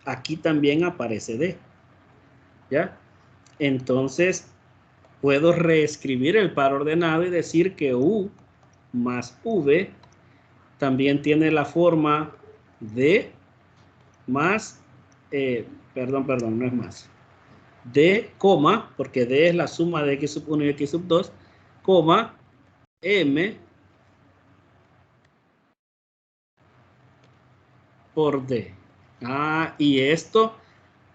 Speaker 1: Aquí también aparece D. ¿Ya? Entonces, puedo reescribir el par ordenado y decir que U más V también tiene la forma D más, perdón, no es más. D, coma, porque D es la suma de X sub 1 y X sub 2, coma, M por D. Y esto,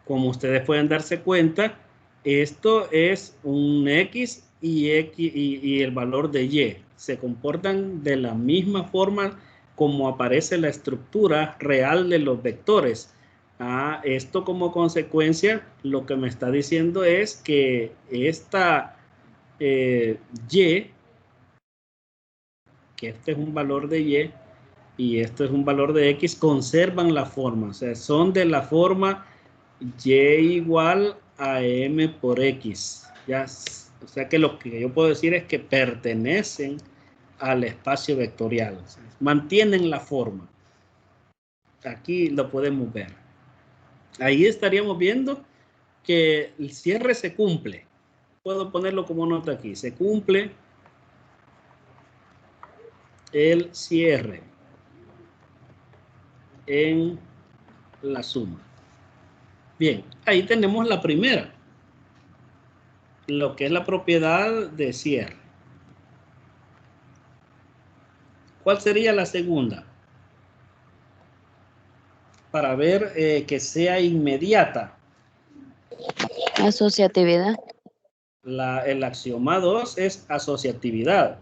Speaker 1: como ustedes pueden darse cuenta, esto es un X y el valor de Y. Se comportan de la misma forma como aparece la estructura real de los vectores. Esto como consecuencia, lo que me está diciendo es que esta Y, que este es un valor de Y y este es un valor de X, conservan la forma. O sea, son de la forma Y igual a M por X. ¿Ya? O sea que lo que yo puedo decir es que pertenecen al espacio vectorial. O sea, mantienen la forma. Aquí lo podemos ver. Ahí estaríamos viendo que el cierre se cumple. Puedo ponerlo como nota aquí. Se cumple el cierre en la suma. Bien, ahí tenemos la primera, lo que es la propiedad de cierre. ¿Cuál sería la segunda? Para ver que sea inmediata.
Speaker 10: Asociatividad.
Speaker 1: El axioma 2 es asociatividad.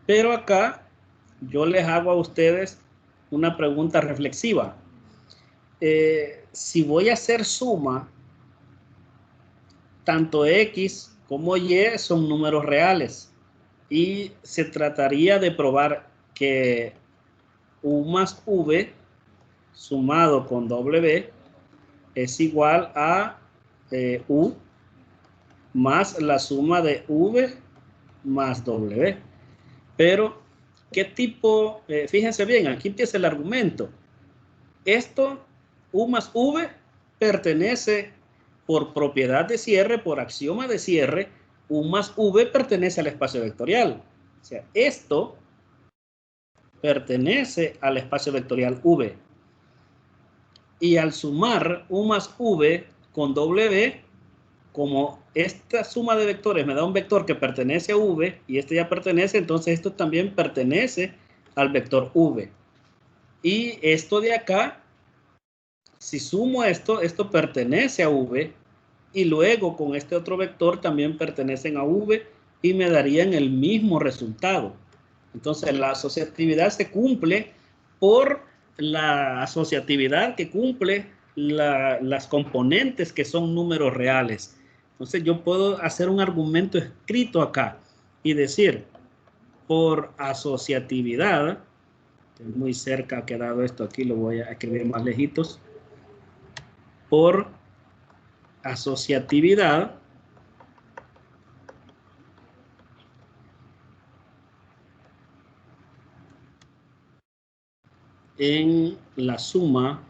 Speaker 1: Pero acá yo les hago a ustedes una pregunta reflexiva. Si voy a hacer suma, tanto X como Y son números reales. Y se trataría de probar que U más V sumado con W es igual a U más la suma de V más W. Pero, ¿qué tipo? Fíjense bien, aquí empieza el argumento. Esto, U más V, pertenece por propiedad de cierre, por axioma de cierre, U más V pertenece al espacio vectorial. O sea, esto pertenece al espacio vectorial V. Y al sumar U más V con W, como esta suma de vectores me da un vector que pertenece a V y este ya pertenece, entonces esto también pertenece al vector V. Y esto de acá, si sumo esto, esto pertenece a V y luego con este otro vector también pertenecen a V y me darían el mismo resultado. Entonces la asociatividad se cumple por la asociatividad que cumple las componentes que son números reales. Entonces yo puedo hacer un argumento escrito acá y decir, por asociatividad, muy cerca ha quedado esto aquí, lo voy a escribir más lejitos, por asociatividad, en la suma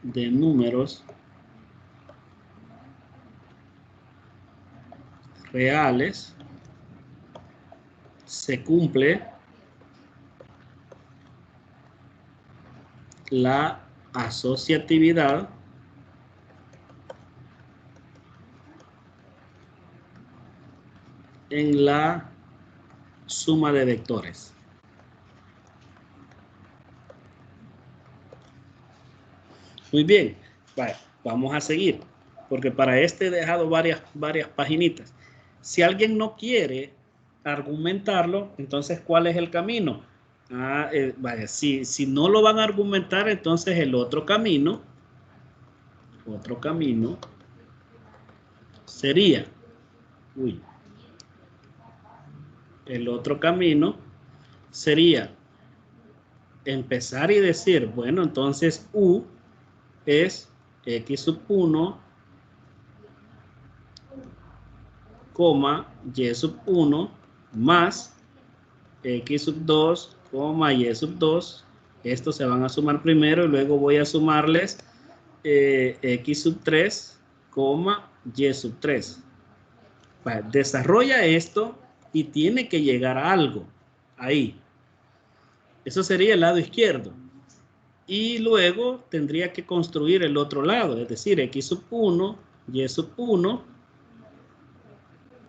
Speaker 1: de números reales se cumple la asociatividad en la suma de vectores. Muy bien, vale, vamos a seguir, porque para este he dejado varias paginitas. Si alguien no quiere argumentarlo, entonces ¿cuál es el camino? Vale, si no lo van a argumentar, entonces el otro camino sería, el otro camino sería empezar y decir, bueno, entonces U es X sub 1, Y sub 1 más X sub 2, Y sub 2. Estos se van a sumar primero y luego voy a sumarles X sub 3, Y sub 3. Vale, desarrolla esto y tiene que llegar a algo ahí. Eso sería el lado izquierdo. Y luego tendría que construir el otro lado, es decir, X sub 1, Y sub 1,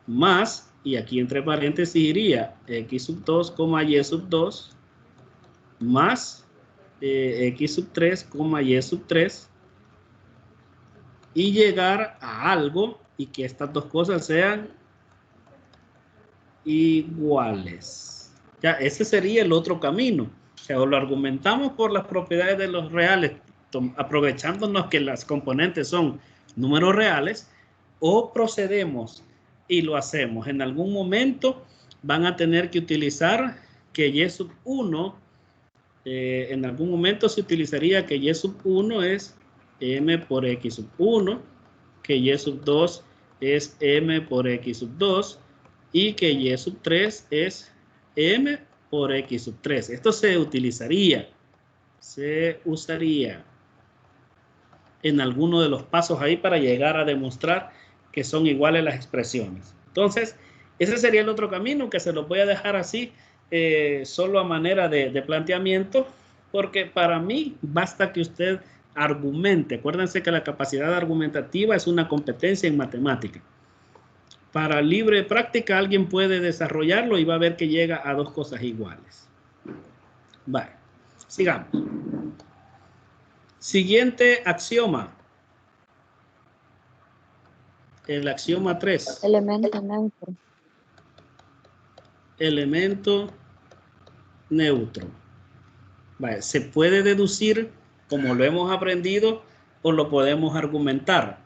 Speaker 1: más, y aquí entre paréntesis iría X sub 2, Y sub 2, más X sub 3, Y sub 3, y llegar a algo y que estas dos cosas sean iguales. Ya, ese sería el otro camino. O sea, lo argumentamos por las propiedades de los reales, aprovechándonos que las componentes son números reales, o procedemos y lo hacemos. En algún momento van a tener que utilizar que Y sub 1, en algún momento se utilizaría que Y sub 1 es M por X sub 1, que Y sub 2 es m por x sub 2 y que y sub 3 es m por x sub 3. Esto se usaría en alguno de los pasos ahí para llegar a demostrar que son iguales las expresiones. Entonces, ese sería el otro camino que se lo voy a dejar así, solo a manera de planteamiento, porque para mí basta que usted argumente. Acuérdense que la capacidad argumentativa es una competencia en matemática. Para libre práctica alguien puede desarrollarlo y va a ver que llega a dos cosas iguales. Vale, sigamos. Siguiente axioma. El axioma 3.
Speaker 10: Elemento neutro.
Speaker 1: Elemento neutro. Vale, se puede deducir como lo hemos aprendido o lo podemos argumentar.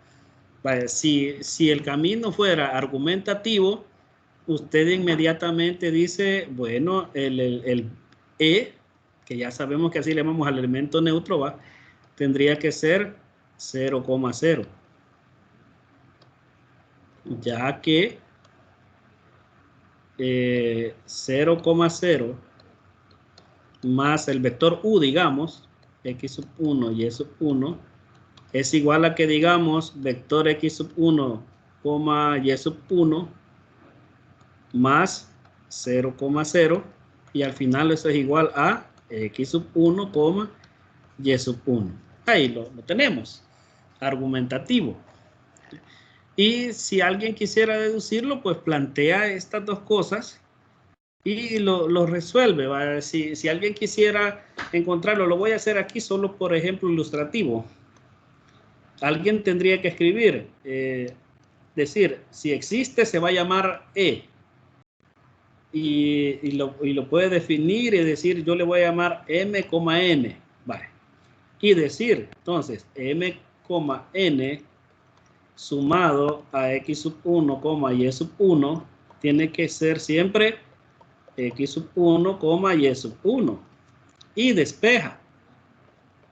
Speaker 1: Vale, si el camino fuera argumentativo, usted inmediatamente dice, bueno, el E, que ya sabemos que así le llamamos al elemento neutro, ¿va? Tendría que ser 0,0. Ya que 0,0 más el vector u, digamos, x sub 1 y y sub 1, es igual a que digamos vector x sub 1, y sub 1 más 0,0 y al final eso es igual a x sub 1, y sub 1. Ahí lo tenemos, argumentativo. Y si alguien quisiera deducirlo, pues plantea estas dos cosas y lo resuelve. ¿Vale? Si alguien quisiera encontrarlo, lo voy a hacer aquí solo por ejemplo ilustrativo. Alguien tendría que escribir, decir, si existe se va a llamar E. Y lo puede definir y decir, yo le voy a llamar m,n. Vale. Y decir, entonces, m,n sumado a x sub 1, y sub 1 tiene que ser siempre x sub 1, y sub 1. Y despeja.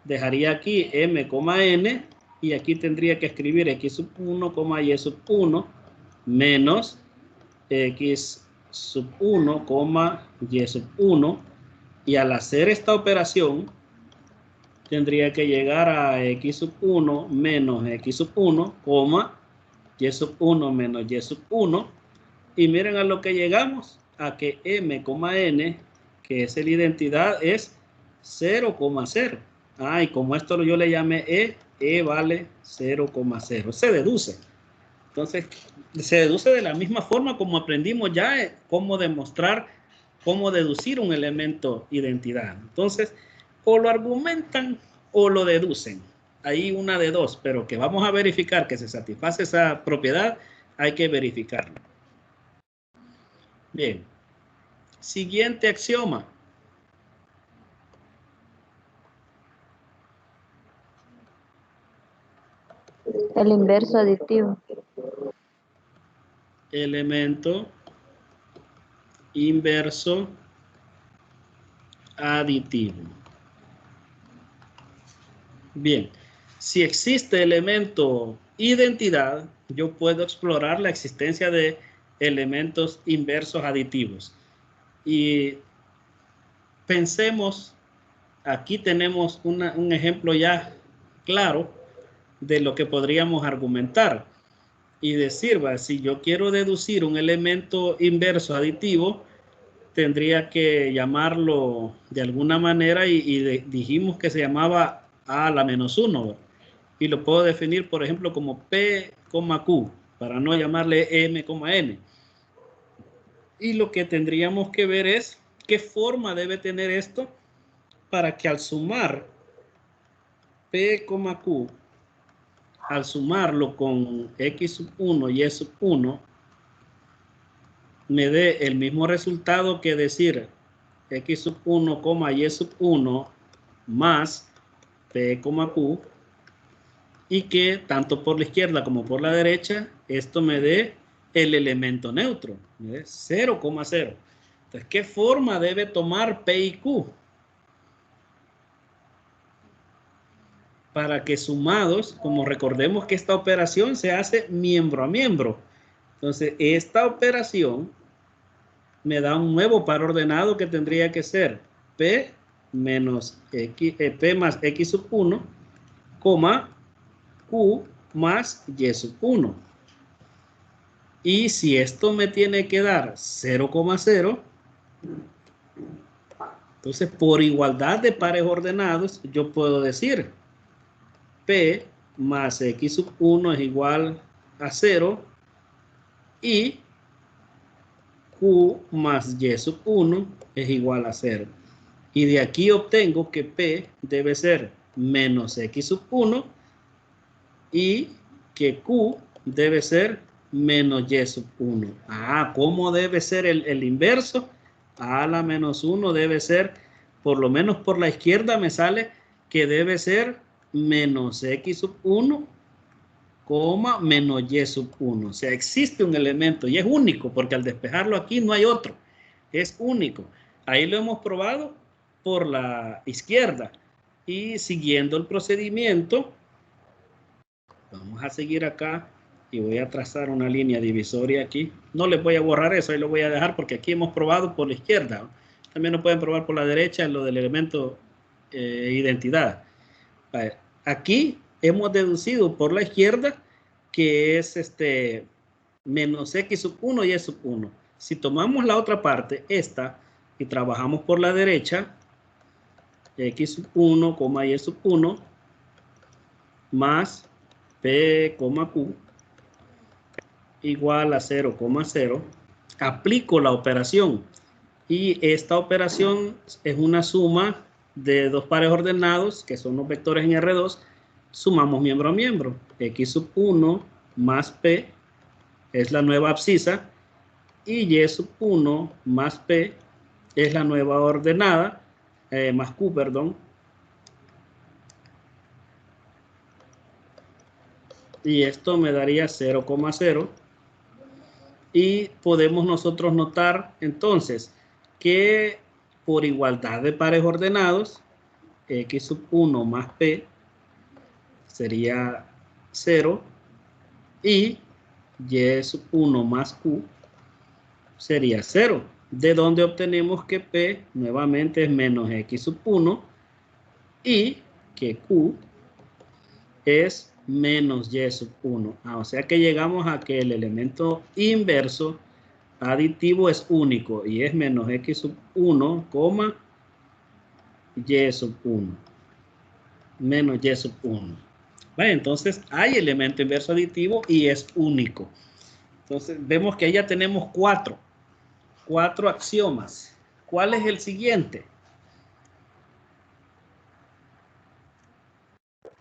Speaker 1: Dejaría aquí m,n y aquí tendría que escribir x sub 1, y sub 1 menos x sub 1, y sub 1. Y al hacer esta operación tendría que llegar a x sub 1 menos x sub 1, y sub 1 menos y sub 1. Y miren a lo que llegamos, a que m,n, que es la identidad, es 0,0. Y como esto yo le llamé E vale 0,0. Se deduce. Entonces, se deduce de la misma forma como aprendimos ya cómo demostrar, cómo deducir un elemento identidad. Entonces, o lo argumentan o lo deducen. Hay una de dos, pero que vamos a verificar que se satisface esa propiedad, hay que verificarlo. Bien. Siguiente axioma.
Speaker 10: El inverso aditivo.
Speaker 1: Elemento inverso aditivo. Bien, si existe elemento identidad, yo puedo explorar la existencia de elementos inversos aditivos. Y pensemos, aquí tenemos un ejemplo ya claro de lo que podríamos argumentar y decir, si yo quiero deducir un elemento inverso aditivo, tendría que llamarlo de alguna manera y dijimos que se llamaba a la menos 1 y lo puedo definir por ejemplo como P, Q para no llamarle M,N. Y lo que tendríamos que ver es qué forma debe tener esto para que al sumar P, Q, al sumarlo con X sub 1 y Y sub 1, me dé el mismo resultado que decir X sub 1, Y sub 1 más P, Q, y que tanto por la izquierda como por la derecha esto me dé el elemento neutro, 0,0. Entonces, ¿qué forma debe tomar P y Q? para que sumados, como recordemos que esta operación se hace miembro a miembro. Entonces, esta operación me da un nuevo par ordenado que tendría que ser P menos X, P más X sub 1, coma, Q más Y sub 1. Y si esto me tiene que dar 0,0, entonces por igualdad de pares ordenados, yo puedo decir P más X sub 1 es igual a 0 y Q más Y sub 1 es igual a 0. Y de aquí obtengo que P debe ser menos X sub 1 y que Q debe ser menos Y sub 1. Ah, ¿cómo debe ser el inverso? A la menos 1 debe ser, por lo menos por la izquierda me sale que debe ser menos X sub 1, coma, menos Y sub 1. O sea, existe un elemento y es único, porque al despejarlo aquí no hay otro. Es único. Ahí lo hemos probado por la izquierda. Y siguiendo el procedimiento, vamos a seguir acá y voy a trazar una línea divisoria aquí. No les voy a borrar eso, ahí lo voy a dejar porque aquí hemos probado por la izquierda. También lo pueden probar por la derecha, lo del elemento identidad. Aquí hemos deducido por la izquierda que es menos X sub 1 y Y sub 1. Si tomamos la otra parte, esta, y trabajamos por la derecha, X sub 1, Y sub 1, más P, Q, igual a 0,0, aplico la operación. Y esta operación es una suma de dos pares ordenados, que son los vectores en R2, sumamos miembro a miembro. X sub 1 más P es la nueva abscisa, y Y sub 1 más P es la nueva ordenada, más Q, perdón. Y esto me daría 0,0. Y podemos nosotros notar entonces que por igualdad de pares ordenados, X sub 1 más P sería 0 y Y sub 1 más Q sería 0. De donde obtenemos que P nuevamente es menos X sub 1 y que Q es menos Y sub 1. O sea que llegamos a que el elemento inverso aditivo es único y es menos X sub 1, Y sub 1. Menos Y sub 1. Vale, entonces hay elemento inverso aditivo y es único. Entonces vemos que ahí ya tenemos cuatro axiomas. ¿Cuál es el siguiente?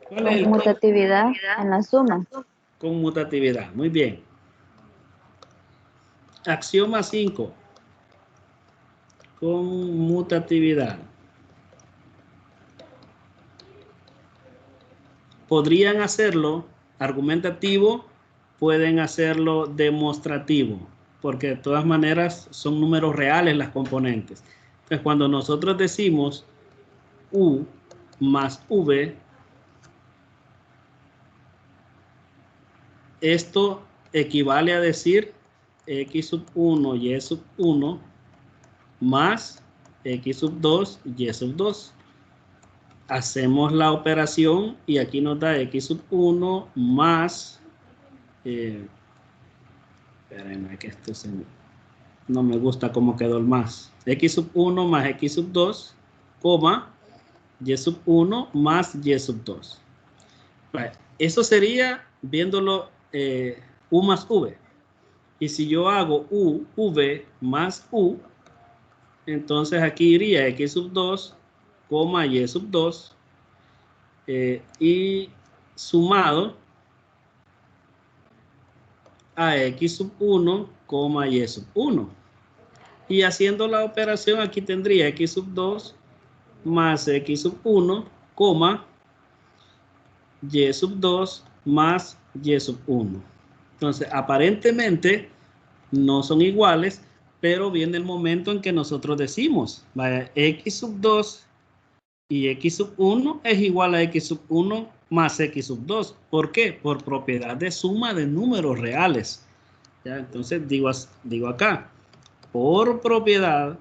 Speaker 1: ¿Cuál es el
Speaker 10: Conmutatividad en la suma.
Speaker 1: Conmutatividad, muy bien. Axioma 5. Conmutatividad. Podrían hacerlo argumentativo, pueden hacerlo demostrativo, porque de todas maneras son números reales las componentes. Entonces, cuando nosotros decimos U más V, esto equivale a decir X sub 1, Y sub 1 más X sub 2, Y sub 2. Hacemos la operación y aquí nos da X sub 1 más... espérenme que esto no me gusta cómo quedó el más. X sub 1 más X sub 2, coma, Y sub 1 más Y sub 2. Vale. Eso sería viéndolo U más V. Y si yo hago U, V más U, entonces aquí iría X sub 2, coma, Y sub 2, y sumado a X sub 1, coma, Y sub 1. Y haciendo la operación aquí tendría X sub 2 más X sub 1, coma, Y sub 2 más Y sub 1. Entonces, aparentemente no son iguales, pero viene el momento en que nosotros decimos, vaya, X sub 2 y X sub 1 es igual a X sub 1 más x sub 2. ¿Por qué? Por propiedad de suma de números reales. ¿Ya? Entonces digo acá, por propiedad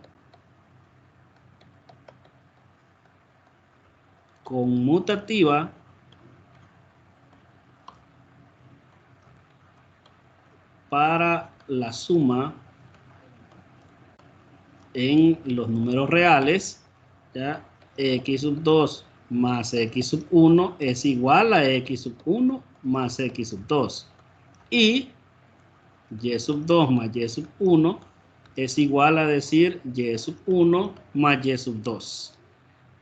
Speaker 1: conmutativa para la suma en los números reales, ¿ya? X sub 2 más x sub 1 es igual a x sub 1 más x sub 2. Y y sub 2 más y sub 1 es igual a decir y sub 1 más y sub 2.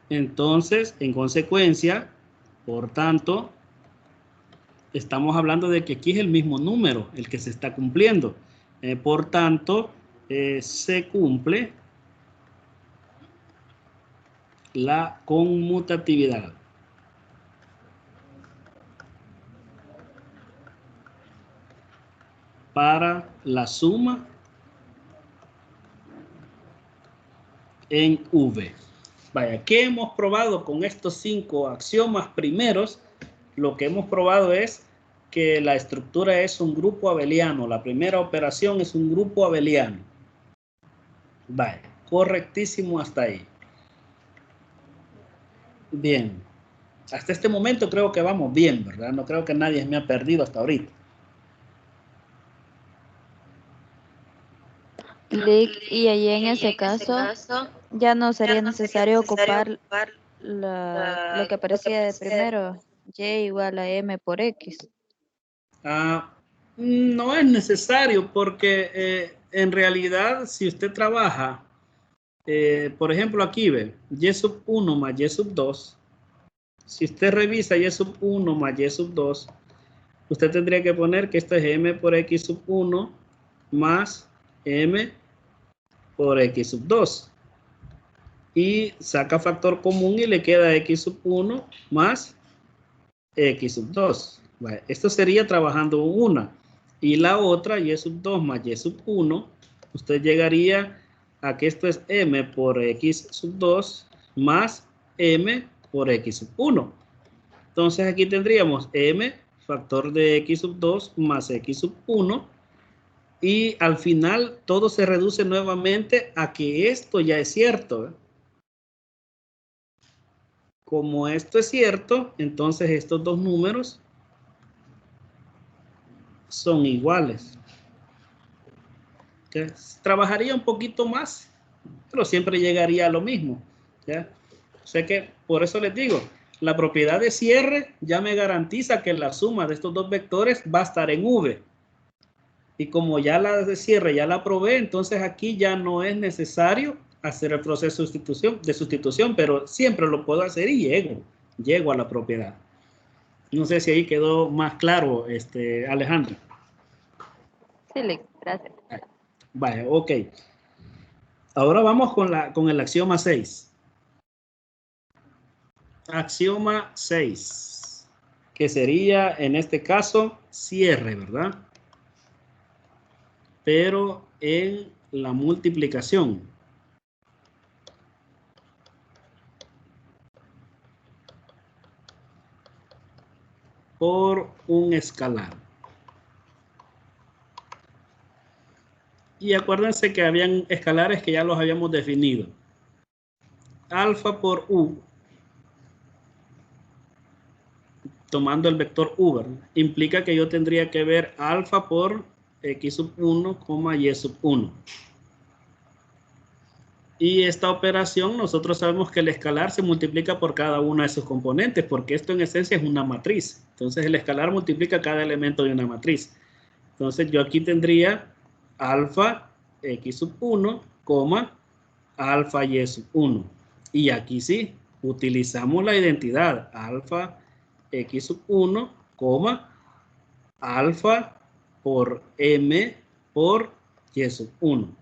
Speaker 1: Entonces, en consecuencia, por tanto, estamos hablando de que aquí es el mismo número el que se está cumpliendo. Por tanto, se cumple la conmutatividad. Para la suma en V. Vaya, ¿qué hemos probado con estos 5 axiomas primeros? Lo que hemos probado es que la estructura es un grupo abeliano. La primera operación es un grupo abeliano. Vaya, correctísimo hasta ahí. Bien. Hasta este momento creo que vamos bien, ¿verdad? No creo que nadie me ha perdido hasta ahorita.
Speaker 10: Y allí en ese caso ya no sería necesario ocupar lo que aparecía de primero, y igual a m por x.
Speaker 1: No es necesario porque en realidad si usted trabaja, por ejemplo aquí ve, y sub 1 más y sub 2, si usted revisa y sub 1 más y sub 2, usted tendría que poner que esto es m por x sub 1 más m por x sub 2. Y saca factor común y le queda x sub 1 más x sub 2. Vale, esto sería trabajando una. Y la otra, y sub 2 más y sub 1, usted llegaría a que esto es m por x sub 2 más m por x sub 1. Entonces aquí tendríamos m factor de x sub 2 más x sub 1. Y al final todo se reduce nuevamente a que esto ya es cierto, ¿eh? Como esto es cierto, entonces estos dos números son iguales. ¿Ya? Trabajaría un poquito más, pero siempre llegaría a lo mismo. ¿Ya? O sea que por eso les digo, la propiedad de cierre ya me garantiza que la suma de estos dos vectores va a estar en V. Y como ya la de cierre ya la probé, entonces aquí ya no es necesario hacer el proceso de sustitución, pero siempre lo puedo hacer y llego a la propiedad. No sé si ahí quedó más claro, Alejandra.
Speaker 10: Sí, gracias.
Speaker 1: Vale, ok. Ahora vamos con el axioma 6. Axioma 6, que sería en este caso cierre, ¿verdad? Pero en la multiplicación. Por un escalar. Y acuérdense que habían escalares que ya los habíamos definido. Alfa por u, tomando el vector u, ¿verdad? Implica que yo tendría que ver alfa por x sub 1, y sub 1. Y esta operación nosotros sabemos que el escalar se multiplica por cada una de sus componentes, porque esto en esencia es una matriz. Entonces el escalar multiplica cada elemento de una matriz. Entonces yo aquí tendría alfa x sub 1, alfa y sub 1. Y aquí sí, utilizamos la identidad alfa x sub 1, alfa por m por y sub 1.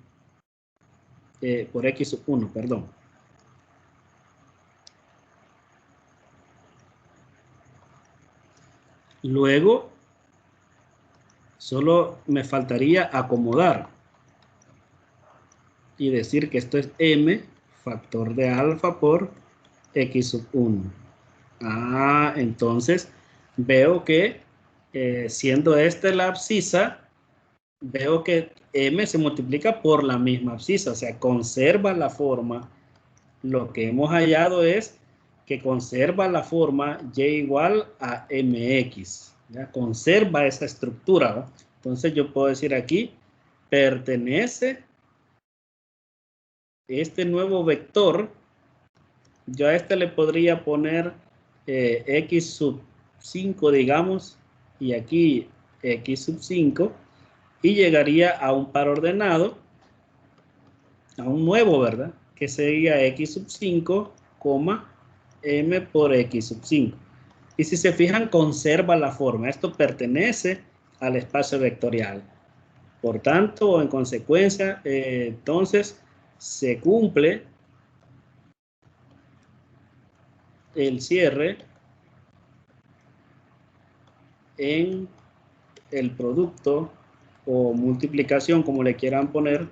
Speaker 1: Por x sub 1, perdón. Luego, solo me faltaría acomodar y decir que esto es m factor de alfa por x sub 1. Entonces veo que siendo esta la abscisa, veo que m se multiplica por la misma abscisa, o sea, conserva la forma. Lo que hemos hallado es que conserva la forma y igual a mx, ¿ya? Conserva esa estructura, ¿no? Entonces yo puedo decir aquí, pertenece este nuevo vector, yo a este le podría poner x sub 5, digamos, y aquí x sub 5, y llegaría a un par ordenado, a un nuevo, ¿verdad? Que sería x sub 5, m por x sub 5. Y si se fijan, conserva la forma. Esto pertenece al espacio vectorial. Por tanto, en consecuencia, entonces, se cumple el cierre en el producto o multiplicación, como le quieran poner,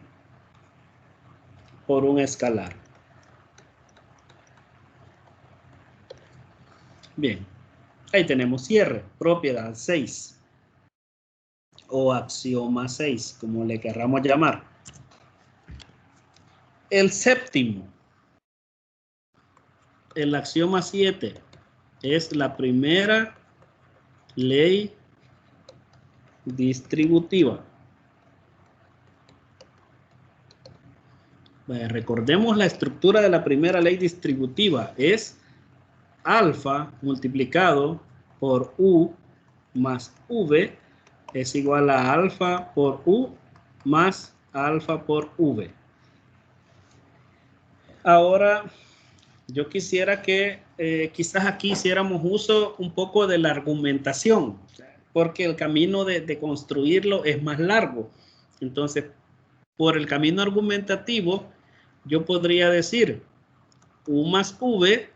Speaker 1: por un escalar. Bien, ahí tenemos cierre, propiedad 6 o axioma 6, como le querramos llamar. El séptimo, el axioma 7, es la primera ley distributiva. Recordemos la estructura de la primera ley distributiva. Es alfa multiplicado por u más v es igual a alfa por u más alfa por v. Ahora, yo quisiera que quizás aquí hiciéramos uso un poco de la argumentación, porque el camino de construirlo es más largo. Entonces, por el camino argumentativo, yo podría decir u más v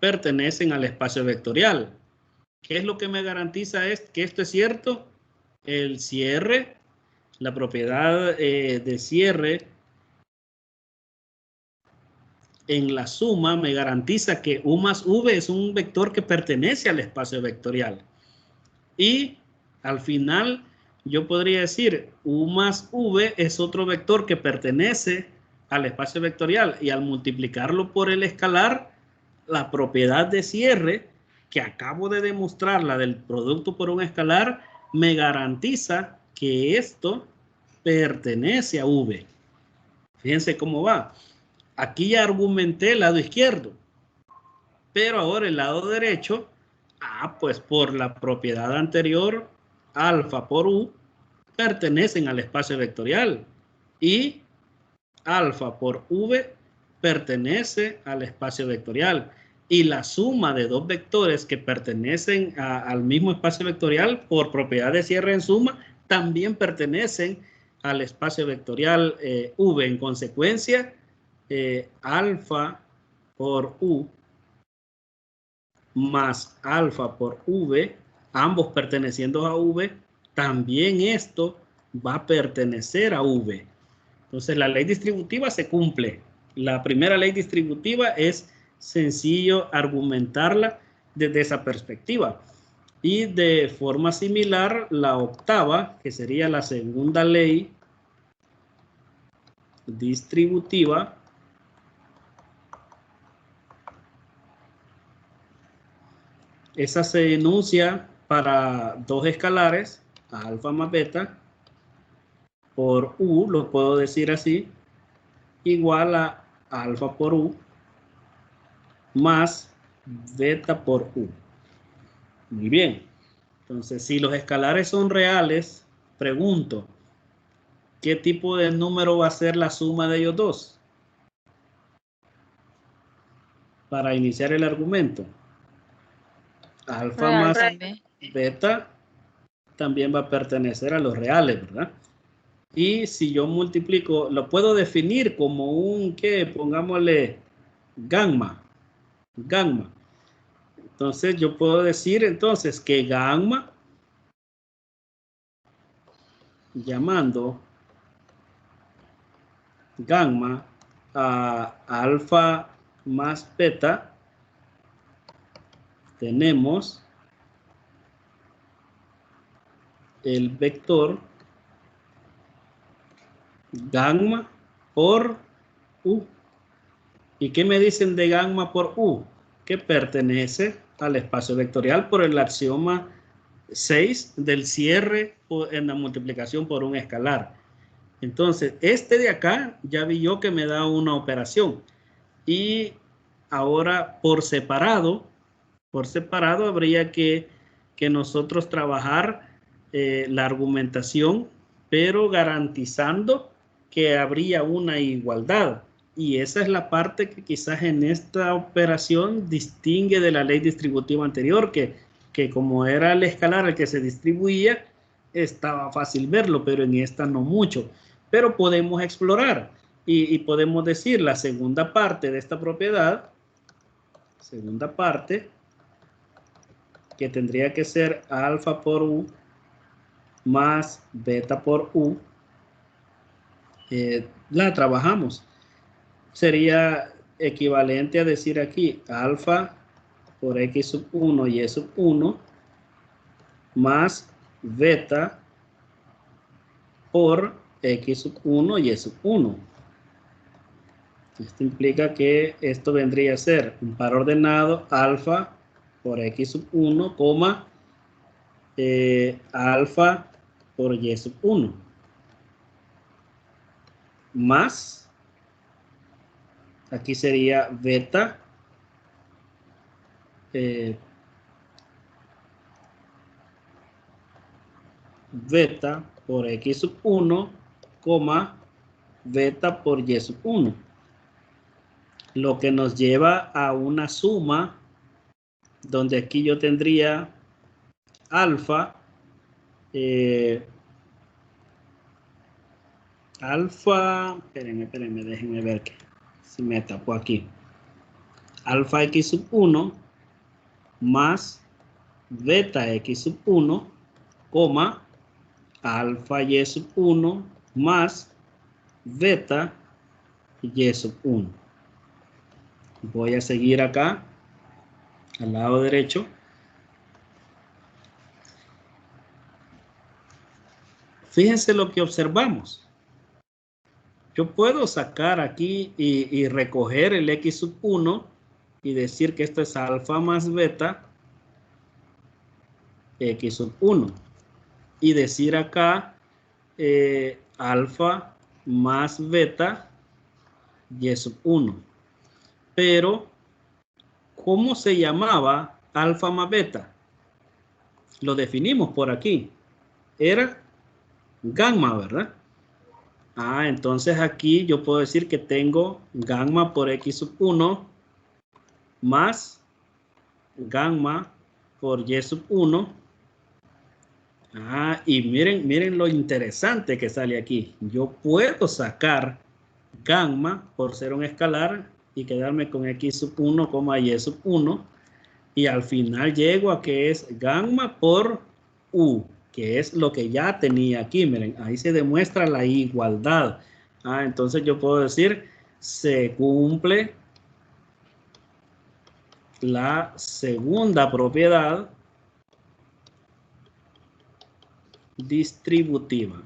Speaker 1: pertenecen al espacio vectorial. ¿Qué es lo que me garantiza que esto es cierto? El cierre, la propiedad de cierre en la suma me garantiza que u más v es un vector que pertenece al espacio vectorial. Y al final yo podría decir u más v es otro vector que pertenece al espacio vectorial, y al multiplicarlo por el escalar, la propiedad de cierre que acabo de demostrar, la del producto por un escalar, me garantiza que esto pertenece a v. Fíjense cómo va. Aquí ya argumenté el lado izquierdo, pero ahora el lado derecho, pues por la propiedad anterior, alfa por u pertenecen al espacio vectorial, y alfa por v pertenece al espacio vectorial, y la suma de dos vectores que pertenecen al mismo espacio vectorial por propiedad de cierre en suma también pertenecen al espacio vectorial v. En consecuencia, alfa por u más alfa por v, ambos perteneciendo a v, también esto va a pertenecer a v. Entonces la ley distributiva se cumple. La primera ley distributiva es sencillo argumentarla desde esa perspectiva. Y de forma similar, la octava, que sería la segunda ley distributiva, esa se enuncia para dos escalares, alfa más beta, por u, lo puedo decir así, igual a alfa por u más beta por u. Muy bien. Entonces, si los escalares son reales, pregunto, ¿qué tipo de número va a ser la suma de ellos dos? Para iniciar el argumento. Alfa más beta también va a pertenecer a los reales, ¿verdad? Y si yo multiplico, lo puedo definir como un, ¿qué? Pongámosle gamma. Gamma. Entonces yo puedo decir entonces que gamma, llamando gamma a alfa más beta, tenemos el vector gamma por U. ¿Y qué me dicen de gamma por U? Que pertenece al espacio vectorial por el axioma 6 del cierre en la multiplicación por un escalar. Entonces, este de acá ya vi yo que me da una operación. Y ahora por separado habría que nosotros trabajar la argumentación, pero garantizando que habría una igualdad. Y esa es la parte que quizás en esta operación distingue de la ley distributiva anterior, que como era el escalar el que se distribuía, estaba fácil verlo, pero en esta no mucho. Pero podemos explorar y podemos decir la segunda parte de esta propiedad, segunda parte, que tendría que ser alfa por U más beta por U, la trabajamos. Sería equivalente a decir aquí alfa por x sub 1 y y sub 1 más beta por x sub 1 y y sub 1. Esto implica que esto vendría a ser un par ordenado alfa por x sub 1, alfa por y sub 1 más, aquí sería beta beta por x sub 1, beta por y sub 1. Lo que nos lleva a una suma donde aquí yo tendría alfa, espérenme, déjenme ver que si me tapo aquí. Alfa x sub 1 más beta x sub 1, alfa y sub 1 más beta y sub 1. Voy a seguir acá al lado derecho. Fíjense lo que observamos. Yo puedo sacar aquí y recoger el x sub 1 y decir que esto es alfa más beta x sub 1. Y decir acá alfa más beta y sub 1. Pero, ¿cómo se llamaba alfa más beta? Lo definimos por aquí. Era gamma, ¿verdad? Entonces aquí yo puedo decir que tengo gamma por x sub 1 más gamma por y sub 1. Y miren lo interesante que sale aquí. Yo puedo sacar gamma por ser un escalar y quedarme con x sub 1, y sub 1. Y al final llego a que es gamma por U, que es lo que ya tenía aquí. Miren, ahí se demuestra la igualdad. Entonces yo puedo decir, se cumple la segunda propiedad distributiva.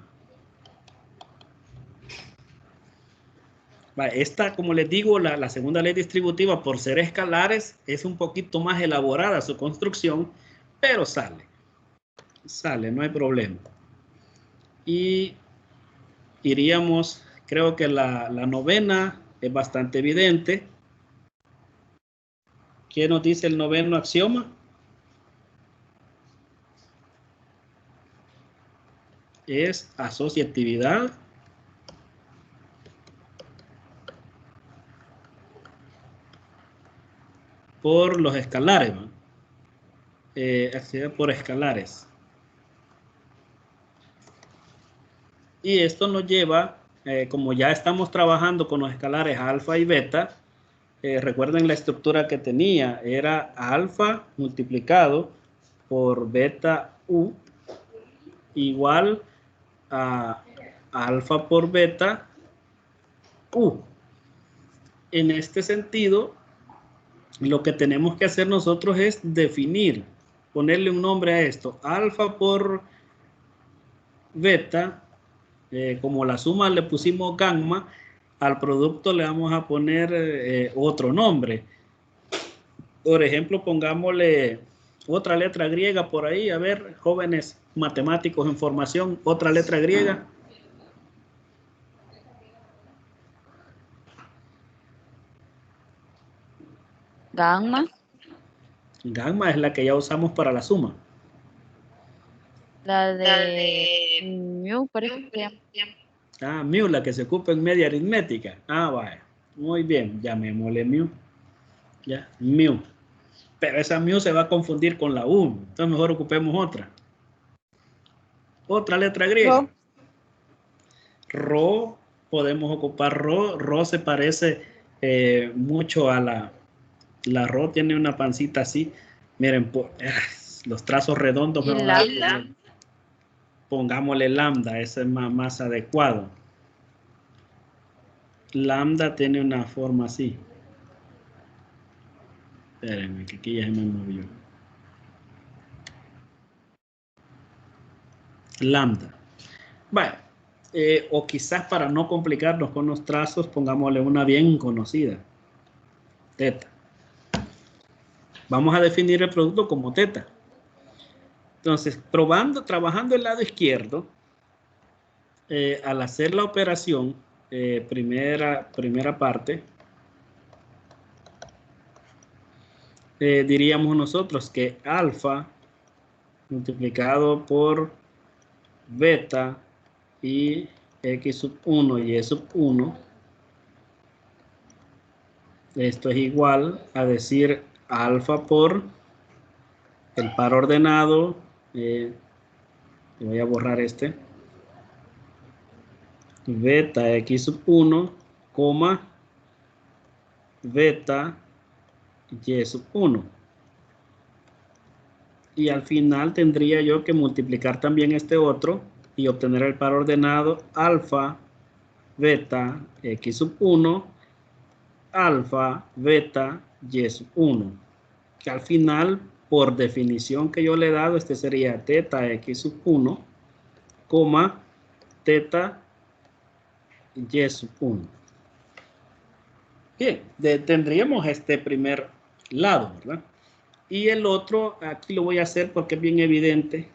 Speaker 1: Esta, como les digo, la segunda ley distributiva, por ser escalares, es un poquito más elaborada su construcción, pero sale, no hay problema. Y iríamos, creo que la novena es bastante evidente. ¿Qué nos dice el noveno axioma? Es asociatividad por los escalares, actividad por escalares. Y esto nos lleva, como ya estamos trabajando con los escalares alfa y beta, recuerden la estructura que tenía, era alfa multiplicado por beta u igual a alfa por beta u. En este sentido, lo que tenemos que hacer nosotros es definir, ponerle un nombre a esto. Alfa por beta, como la suma le pusimos gamma, al producto le vamos a poner otro nombre. Por ejemplo, pongámosle otra letra griega por ahí. A ver, jóvenes matemáticos en formación, otra letra griega.
Speaker 10: Gamma.
Speaker 1: Gamma es la que ya usamos para la suma.
Speaker 10: La de mu, parece que
Speaker 1: Ah, mu, la que se ocupa en media aritmética. Ah, vaya. Muy bien, llamémosle mu. Ya, mu. Pero esa mu se va a confundir con la U. Entonces mejor ocupemos otra. Otra letra griega. Rho, podemos ocupar Rho. Rho se parece mucho a la Rho, tiene una pancita así. Miren, los trazos redondos.
Speaker 10: y lambda.
Speaker 1: Pongámosle lambda, ese es más adecuado. Lambda tiene una forma así. Espérenme, que aquí ya se me movió. Lambda. Bueno, o quizás para no complicarnos con los trazos, pongámosle una bien conocida. Teta. Vamos a definir el producto como teta. Entonces, trabajando el lado izquierdo, al hacer la operación, primera parte, diríamos nosotros que alfa multiplicado por beta y x sub 1 y y sub 1, esto es igual a decir alfa por el par ordenado, voy a borrar este, beta x sub 1, coma, beta y sub 1. Y al final tendría yo que multiplicar también este otro y obtener el par ordenado alfa, beta, x sub 1, alfa, beta, y sub 1. Que al final, por definición que yo le he dado, este sería teta x sub 1, coma, teta y sub 1. Bien, tendríamos este primer lado, ¿verdad? Y el otro, aquí lo voy a hacer porque es bien evidente,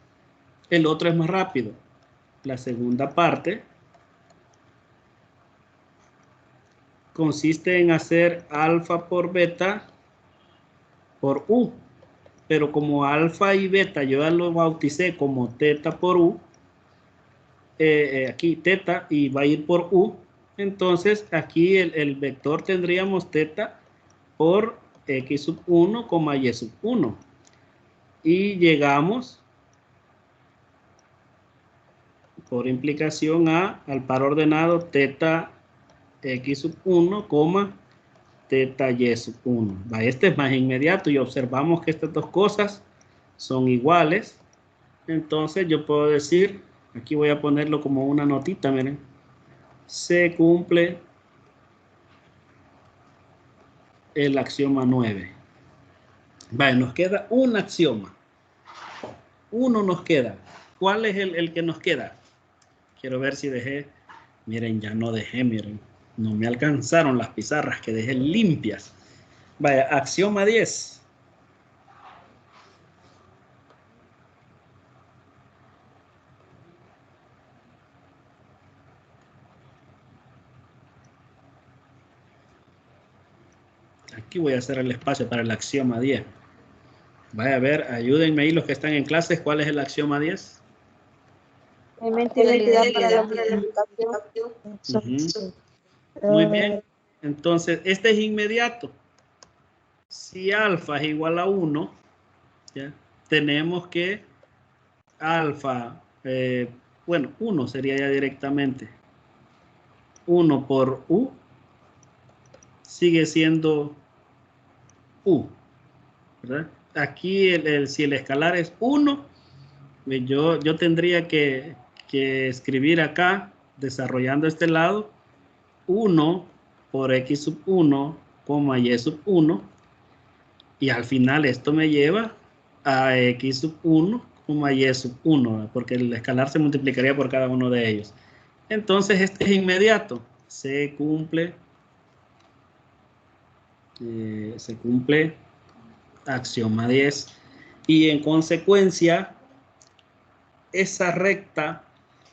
Speaker 1: el otro es más rápido. La segunda parte consiste en hacer alfa por beta por u, pero como alfa y beta yo ya lo bauticé como teta por u, aquí teta y va a ir por u, entonces aquí el vector tendríamos teta por x sub 1, y sub 1. Y llegamos por implicación al par ordenado teta x sub 1, teta y sub 1. Este es más inmediato y observamos que estas dos cosas son iguales. Entonces yo puedo decir, aquí voy a ponerlo como una notita, miren. Se cumple el axioma 9. Vale, nos queda un axioma. Uno nos queda. ¿Cuál es el que nos queda? Quiero ver si dejé. Miren, ya no dejé, miren. No me alcanzaron las pizarras que dejé limpias. Vaya, axioma 10. Aquí voy a hacer el espacio para el axioma 10. Vaya a ver, ayúdenme ahí los que están en clases. ¿Cuál es el axioma 10?
Speaker 4: Identidad para la multiplicación.
Speaker 1: Muy bien. Entonces, este es inmediato. Si alfa es igual a 1, ¿ya? Tenemos que alfa, bueno, 1 sería ya directamente. 1 por u sigue siendo u, ¿verdad? Aquí si el escalar es 1, yo tendría que escribir acá, desarrollando este lado, 1 por x sub 1, y sub 1, Y al final esto me lleva a x sub 1 como a y sub 1, ¿verdad? Porque el escalar se multiplicaría por cada uno de ellos. Entonces este es inmediato. Se cumple axioma 10. Y en consecuencia, esa recta,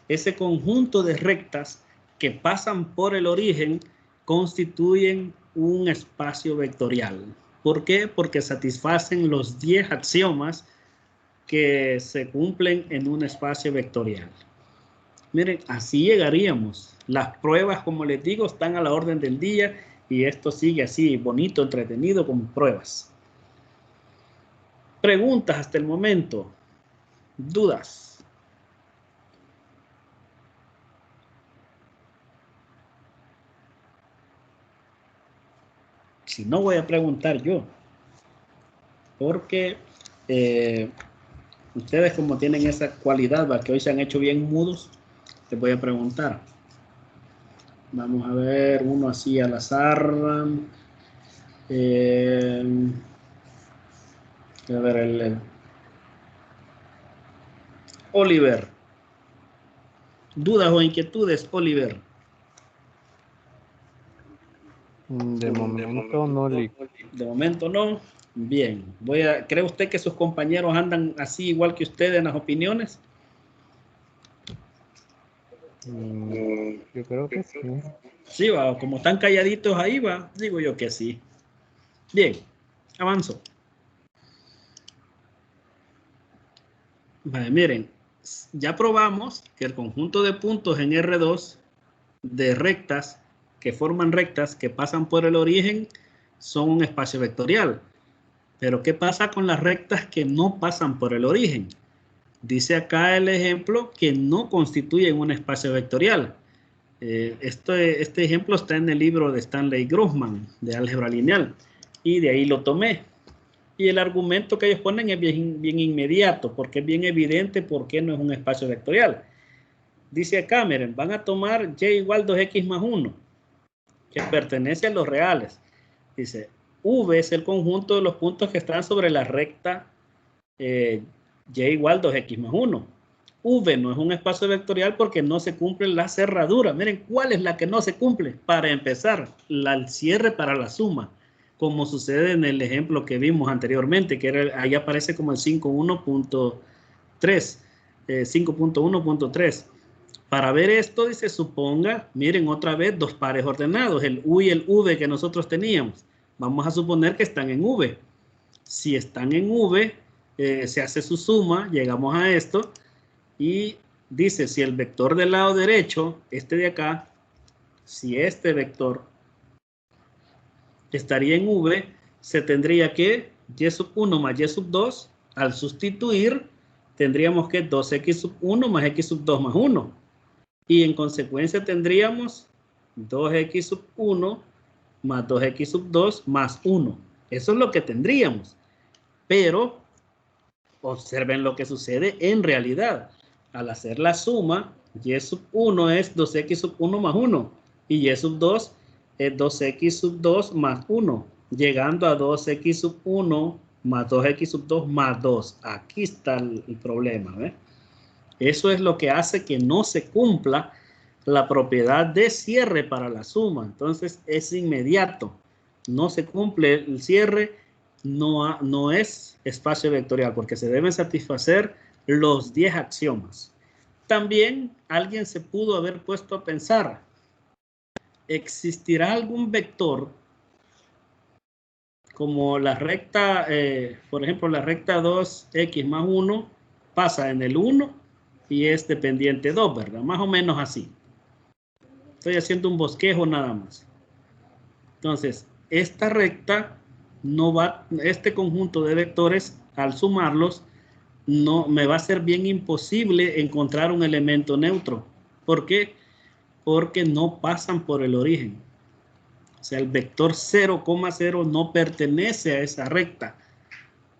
Speaker 1: ese conjunto de rectas que pasan por el origen constituyen un espacio vectorial. ¿Por qué? Porque satisfacen los 10 axiomas que se cumplen en un espacio vectorial. Miren, así llegaríamos. Las pruebas, como les digo, están a la orden del día y esto sigue así, bonito, entretenido, con pruebas. Preguntas hasta el momento. ¿Dudas? Si no, voy a preguntar yo. Porque ustedes, como tienen esa cualidad, ¿va? Que hoy se han hecho bien mudos, les voy a preguntar. Vamos a ver uno así al azar. A ver, Oliver. ¿Dudas o inquietudes, Oliver?
Speaker 3: De momento no, Lick.
Speaker 1: De momento no. Bien. ¿Cree usted que sus compañeros andan así igual que usted en las opiniones?
Speaker 3: Yo creo que sí.
Speaker 1: Sí, va. Como están calladitos ahí, va. Digo yo que sí. Bien. Avanzo. Vale, miren. Ya probamos que el conjunto de puntos en R2 de rectas que forman rectas que pasan por el origen son un espacio vectorial. Pero ¿qué pasa con las rectas que no pasan por el origen? Dice acá el ejemplo que no constituyen un espacio vectorial. Este ejemplo está en el libro de Stanley Grossman de álgebra lineal y de ahí lo tomé. Y el argumento que ellos ponen es bien inmediato, porque es bien evidente por qué no es un espacio vectorial. Dice acá, miren, van a tomar y igual 2x más 1, que pertenece a los reales. Dice, V es el conjunto de los puntos que están sobre la recta y igual 2x más 1. V no es un espacio vectorial porque no se cumple la cerradura. Miren, ¿cuál es la que no se cumple? Para empezar, el cierre para la suma, como sucede en el ejemplo que vimos anteriormente, que era, ahí aparece como el 5.1.3, 5.1.3. Para ver esto, dice, suponga, miren otra vez, dos pares ordenados, el U y el V que nosotros teníamos. Vamos a suponer que están en V. Si están en V, se hace su suma, llegamos a esto, y dice, si el vector del lado derecho, este de acá, si este vector estaría en V, se tendría que y sub 1 más y sub 2, al sustituir, tendríamos que 2x sub 1 más x sub 2 más 1. Y en consecuencia tendríamos 2x sub 1 más 2x sub 2 más 1. Eso es lo que tendríamos. Pero observen lo que sucede en realidad. Al hacer la suma, y sub 1 es 2x sub 1 más 1. Y y sub 2 es 2x sub 2 más 1. Llegando a 2x sub 1 más 2x sub 2 más 2. Aquí está el problema, ¿ves? Eso es lo que hace que no se cumpla la propiedad de cierre para la suma. Entonces es inmediato. No se cumple el cierre, no es espacio vectorial porque se deben satisfacer los 10 axiomas. También alguien se pudo haber puesto a pensar, ¿existirá algún vector como la recta, por ejemplo, la recta 2x más 1 pasa en el 1 y es dependiente 2, ¿verdad? Más o menos así. Estoy haciendo un bosquejo nada más. Entonces, esta recta no va, este conjunto de vectores, al sumarlos, no me va a ser bien imposible encontrar un elemento neutro. ¿Por qué? Porque no pasan por el origen. O sea, el vector 0,0 no pertenece a esa recta.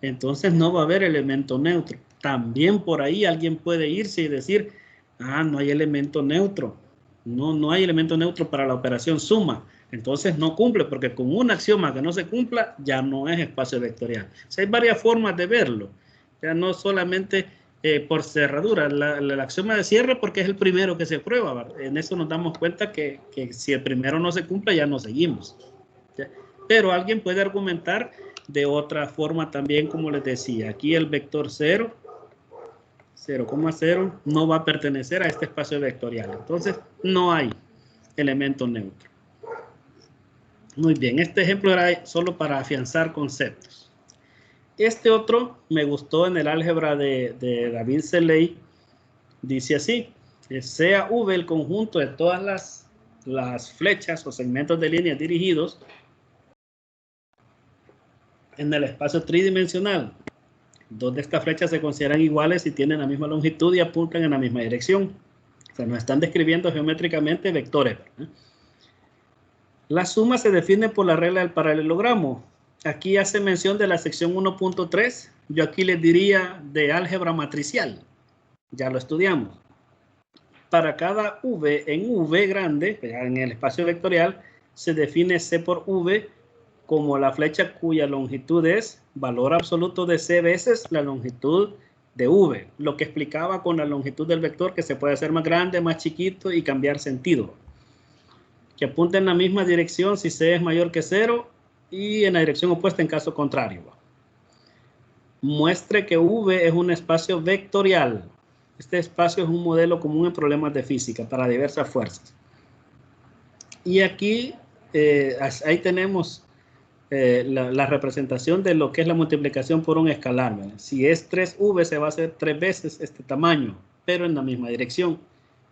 Speaker 1: Entonces no va a haber elemento neutro. También por ahí alguien puede irse y decir, no hay elemento neutro. No hay elemento neutro para la operación suma. Entonces no cumple, porque con un axioma que no se cumpla, ya no es espacio vectorial. O sea, hay varias formas de verlo. Ya no solamente por cerradura. El axioma de cierre porque es el primero que se prueba, ¿verdad? En eso nos damos cuenta que si el primero no se cumple, ya no seguimos. ¿Ya? Pero alguien puede argumentar de otra forma también, como les decía. Aquí el vector 0, 0,0, no va a pertenecer a este espacio vectorial. Entonces, no hay elemento neutro. Muy bien, este ejemplo era solo para afianzar conceptos. Este otro me gustó en el álgebra de David Seley. Dice así, que sea V el conjunto de todas las flechas o segmentos de líneas dirigidos en el espacio tridimensional, donde estas flechas se consideran iguales y tienen la misma longitud y apuntan en la misma dirección. O sea, nos están describiendo geométricamente vectores, ¿verdad? La suma se define por la regla del paralelogramo. Aquí hace mención de la sección 1.3. Yo aquí les diría de álgebra matricial. Ya lo estudiamos. Para cada V en V grande, en el espacio vectorial, se define C por V como la flecha cuya longitud es valor absoluto de C veces la longitud de V. Lo que explicaba con la longitud del vector, que se puede hacer más grande, más chiquito y cambiar sentido. Que apunta en la misma dirección si C es mayor que 0 y en la dirección opuesta en caso contrario. Muestre que V es un espacio vectorial. Este espacio es un modelo común en problemas de física para diversas fuerzas. Y aquí, ahí tenemos la representación de lo que es la multiplicación por un escalar, ¿verdad? Si es 3V, se va a hacer 3 veces este tamaño, pero en la misma dirección.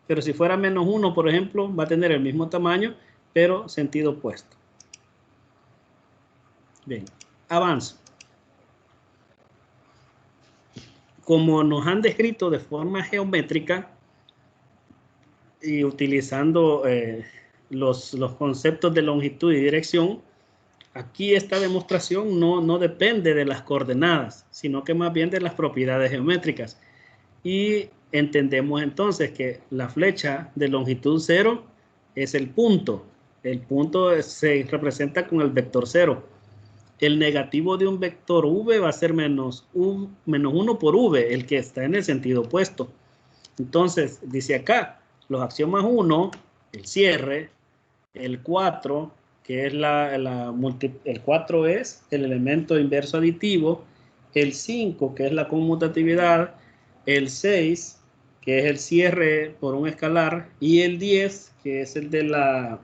Speaker 1: Pero si fuera menos 1, por ejemplo, va a tener el mismo tamaño, pero sentido opuesto. Bien, avanzo. Como nos han descrito de forma geométrica y utilizando los conceptos de longitud y dirección, aquí esta demostración no depende de las coordenadas, sino que más bien de las propiedades geométricas. Y entendemos entonces que la flecha de longitud 0 es el punto. El punto se representa con el vector 0. El negativo de un vector V va a ser menos 1 por V, el que está en el sentido opuesto. Entonces, dice acá, los axiomas 1, el cierre, el 4, que es el 4 es el elemento inverso aditivo, el 5, que es la conmutatividad, el 6, que es el cierre por un escalar, y el 10, que es el de la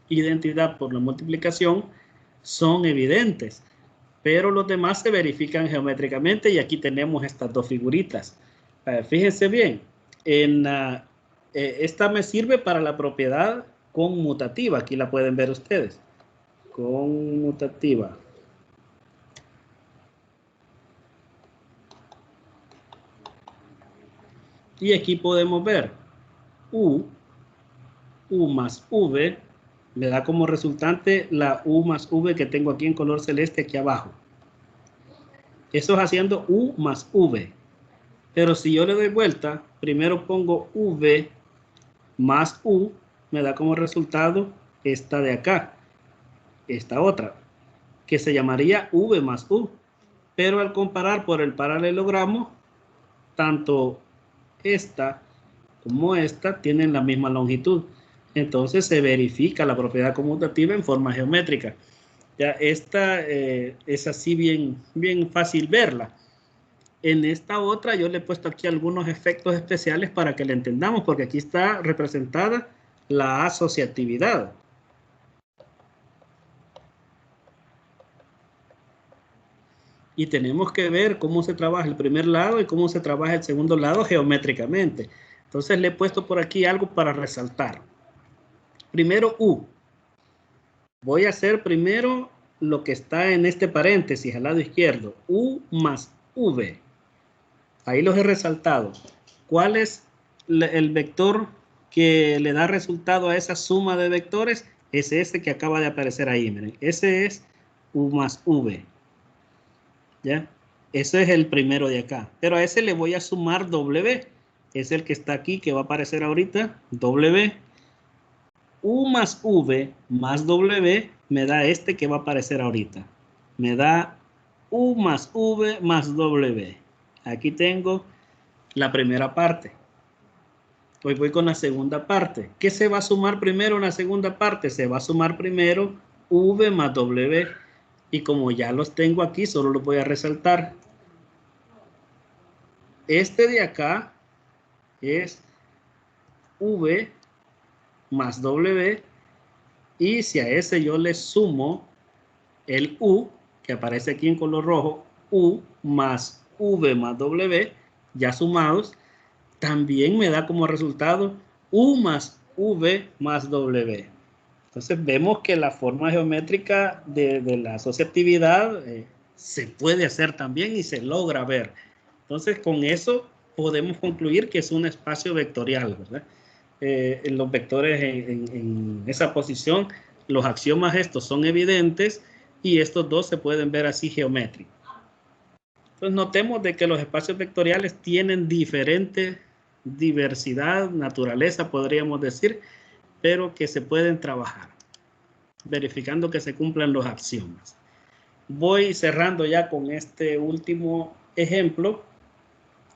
Speaker 1: identidad por la multiplicación, son evidentes. Pero los demás se verifican geométricamente y aquí tenemos estas dos figuritas. Fíjense bien, esta me sirve para la propiedad conmutativa. Aquí la pueden ver ustedes. Conmutativa. Y aquí podemos ver U más V me da como resultante la U más V que tengo aquí en color celeste aquí abajo. Eso es haciendo U más V. Pero si yo le doy vuelta, primero pongo V más U, me da como resultado esta de acá, esta otra, que se llamaría V más U. Pero al comparar por el paralelogramo, tanto esta como esta tienen la misma longitud. Entonces se verifica la propiedad conmutativa en forma geométrica. Ya esta es así bien fácil verla. En esta otra yo le he puesto aquí algunos efectos especiales para que la entendamos, porque aquí está representada la asociatividad. Y tenemos que ver cómo se trabaja el primer lado y cómo se trabaja el segundo lado geométricamente. Entonces le he puesto por aquí algo para resaltar. Primero U. Voy a hacer primero lo que está en este paréntesis al lado izquierdo. U más V. Ahí los he resaltado. ¿Cuál es el vector que le da resultado a esa suma de vectores? Es este que acaba de aparecer ahí. Miren. Ese es U más V. ¿Ya? Ese es el primero de acá. Pero a ese le voy a sumar W. Es el que está aquí, que va a aparecer ahorita. W U más V más W me da este que va a aparecer ahorita. Me da U más V más W. Aquí tengo la primera parte. Hoy voy con la segunda parte. ¿Qué se va a sumar primero en la segunda parte? Se va a sumar primero V más W. Y como ya los tengo aquí, solo los voy a resaltar. Este de acá es V más W. Y si a ese yo le sumo el U, que aparece aquí en color rojo, U más V más W, ya sumados, también me da como resultado U más V más W. Entonces vemos que la forma geométrica de la asociatividad se puede hacer también y se logra ver. Entonces con eso podemos concluir que es un espacio vectorial, ¿verdad? En los vectores en esa posición, los axiomas estos son evidentes y estos dos se pueden ver así geométricos. Entonces notemos de que los espacios vectoriales tienen diferente diversidad, naturaleza, podríamos decir, pero que se pueden trabajar, verificando que se cumplan los axiomas. Voy cerrando ya con este último ejemplo.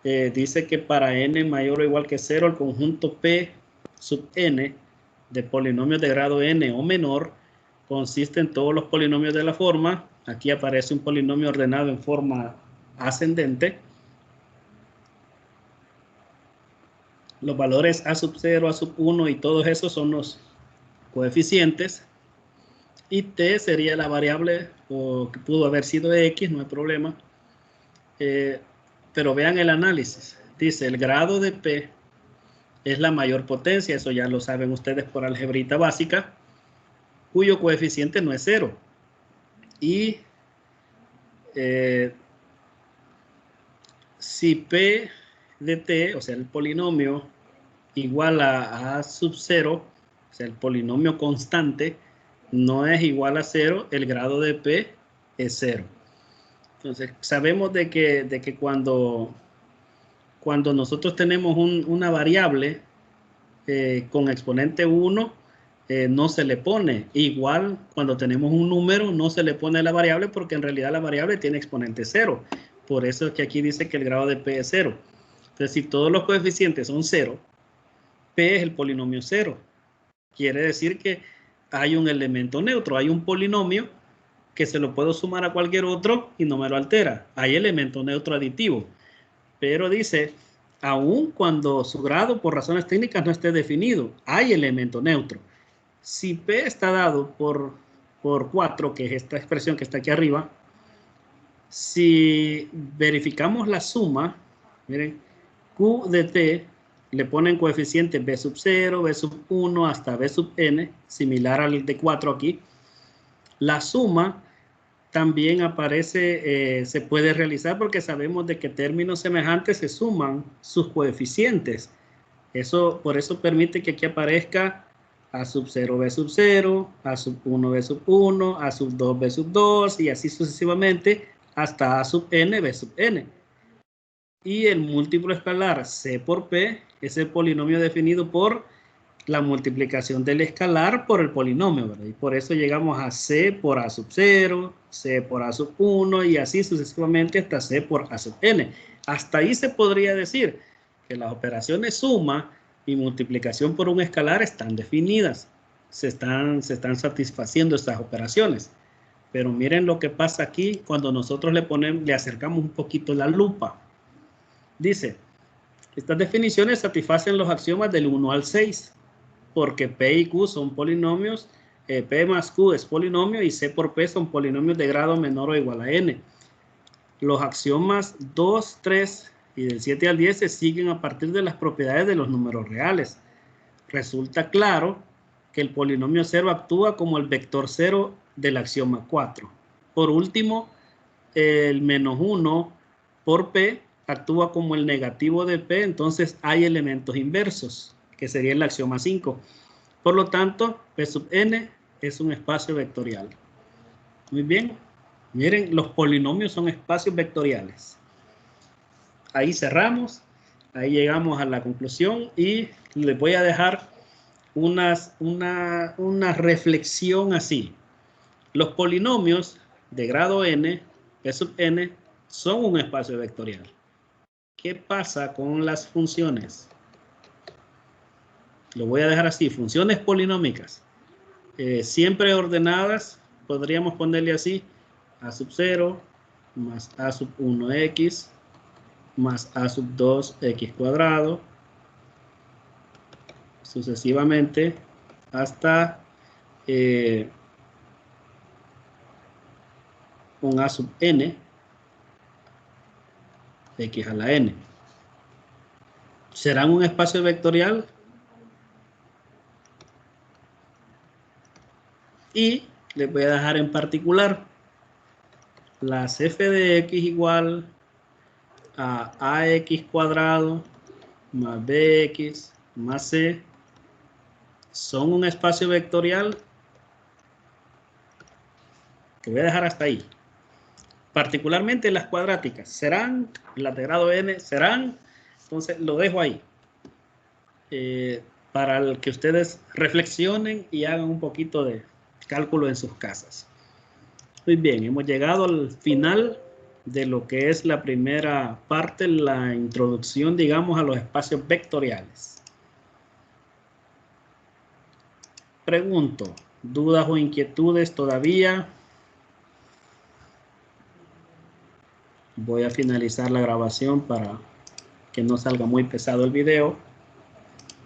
Speaker 1: Dice que para n mayor o igual que 0, el conjunto P sub n de polinomios de grado n o menor consiste en todos los polinomios de la forma. Aquí aparece un polinomio ordenado en forma ascendente. Los valores a sub 0, a sub 1 y todos esos son los coeficientes. Y t sería la variable o que pudo haber sido x, no hay problema. Pero vean el análisis. Dice el grado de P es la mayor potencia, eso ya lo saben ustedes por algebrita básica, cuyo coeficiente no es 0. Y si P de T, o sea el polinomio igual a sub 0, o sea el polinomio constante, no es igual a 0, el grado de P es 0. Entonces sabemos de que cuando nosotros tenemos una variable con exponente 1, no se le pone. Igual cuando tenemos un número no se le pone la variable porque en realidad la variable tiene exponente 0. Por eso es que aquí dice que el grado de P es 0. Entonces si todos los coeficientes son 0, P es el polinomio 0. Quiere decir que hay un elemento neutro, hay un polinomio que se lo puedo sumar a cualquier otro y no me lo altera. Hay elemento neutro aditivo. Pero dice, aun cuando su grado por razones técnicas no esté definido, hay elemento neutro. Si P está dado por 4, que es esta expresión que está aquí arriba, si verificamos la suma, miren, Q de T le ponen coeficiente B sub 0, B sub 1 hasta B sub n, similar al de 4 aquí. La suma también aparece, se puede realizar porque sabemos de que términos semejantes se suman sus coeficientes. Por eso permite que aquí aparezca A sub 0, B sub 0, A sub 1, B sub 1, A sub 2, B sub 2 y así sucesivamente hasta A sub n, B sub n. Y el múltiplo escalar C por P es el polinomio definido por la multiplicación del escalar por el polinomio, ¿verdad? Y por eso llegamos a C por A sub 0, C por A sub 1 y así sucesivamente hasta C por A sub n. Hasta ahí se podría decir que las operaciones suma y multiplicación por un escalar están definidas. Se están satisfaciendo estas operaciones. Pero miren lo que pasa aquí cuando nosotros le acercamos un poquito la lupa. Dice, estas definiciones satisfacen los axiomas del 1 al 6. Porque P y Q son polinomios, P más Q es polinomio y C por P son polinomios de grado menor o igual a n. Los axiomas 2, 3 y del 7 al 10 se siguen a partir de las propiedades de los números reales. Resulta claro que el polinomio 0 actúa como el vector 0 del axioma 4. Por último, el menos 1 por P actúa como el negativo de P, entonces hay elementos inversos, que sería el axioma 5. Por lo tanto, P sub n es un espacio vectorial. Muy bien. Miren, los polinomios son espacios vectoriales. Ahí cerramos. Ahí llegamos a la conclusión y les voy a dejar una reflexión así. Los polinomios de grado n, p sub n, son un espacio vectorial. ¿Qué pasa con las funciones? Lo voy a dejar así, funciones polinómicas. Siempre ordenadas, podríamos ponerle así, a sub 0 más a sub 1x más a sub 2x cuadrado, sucesivamente hasta un a sub n, x a la n. ¿Serán un espacio vectorial? Y les voy a dejar en particular las f de x igual a ax cuadrado más bx más c son un espacio vectorial. Te voy a dejar hasta ahí. Particularmente las cuadráticas, ¿serán? Las de grado n, ¿serán? Entonces lo dejo ahí. Para que ustedes reflexionen y hagan un poquito de cálculo en sus casas. Muy bien, hemos llegado al final de lo que es la primera parte, la introducción, digamos, a los espacios vectoriales. Pregunto, ¿dudas o inquietudes todavía? Voy a finalizar la grabación para que no salga muy pesado el video.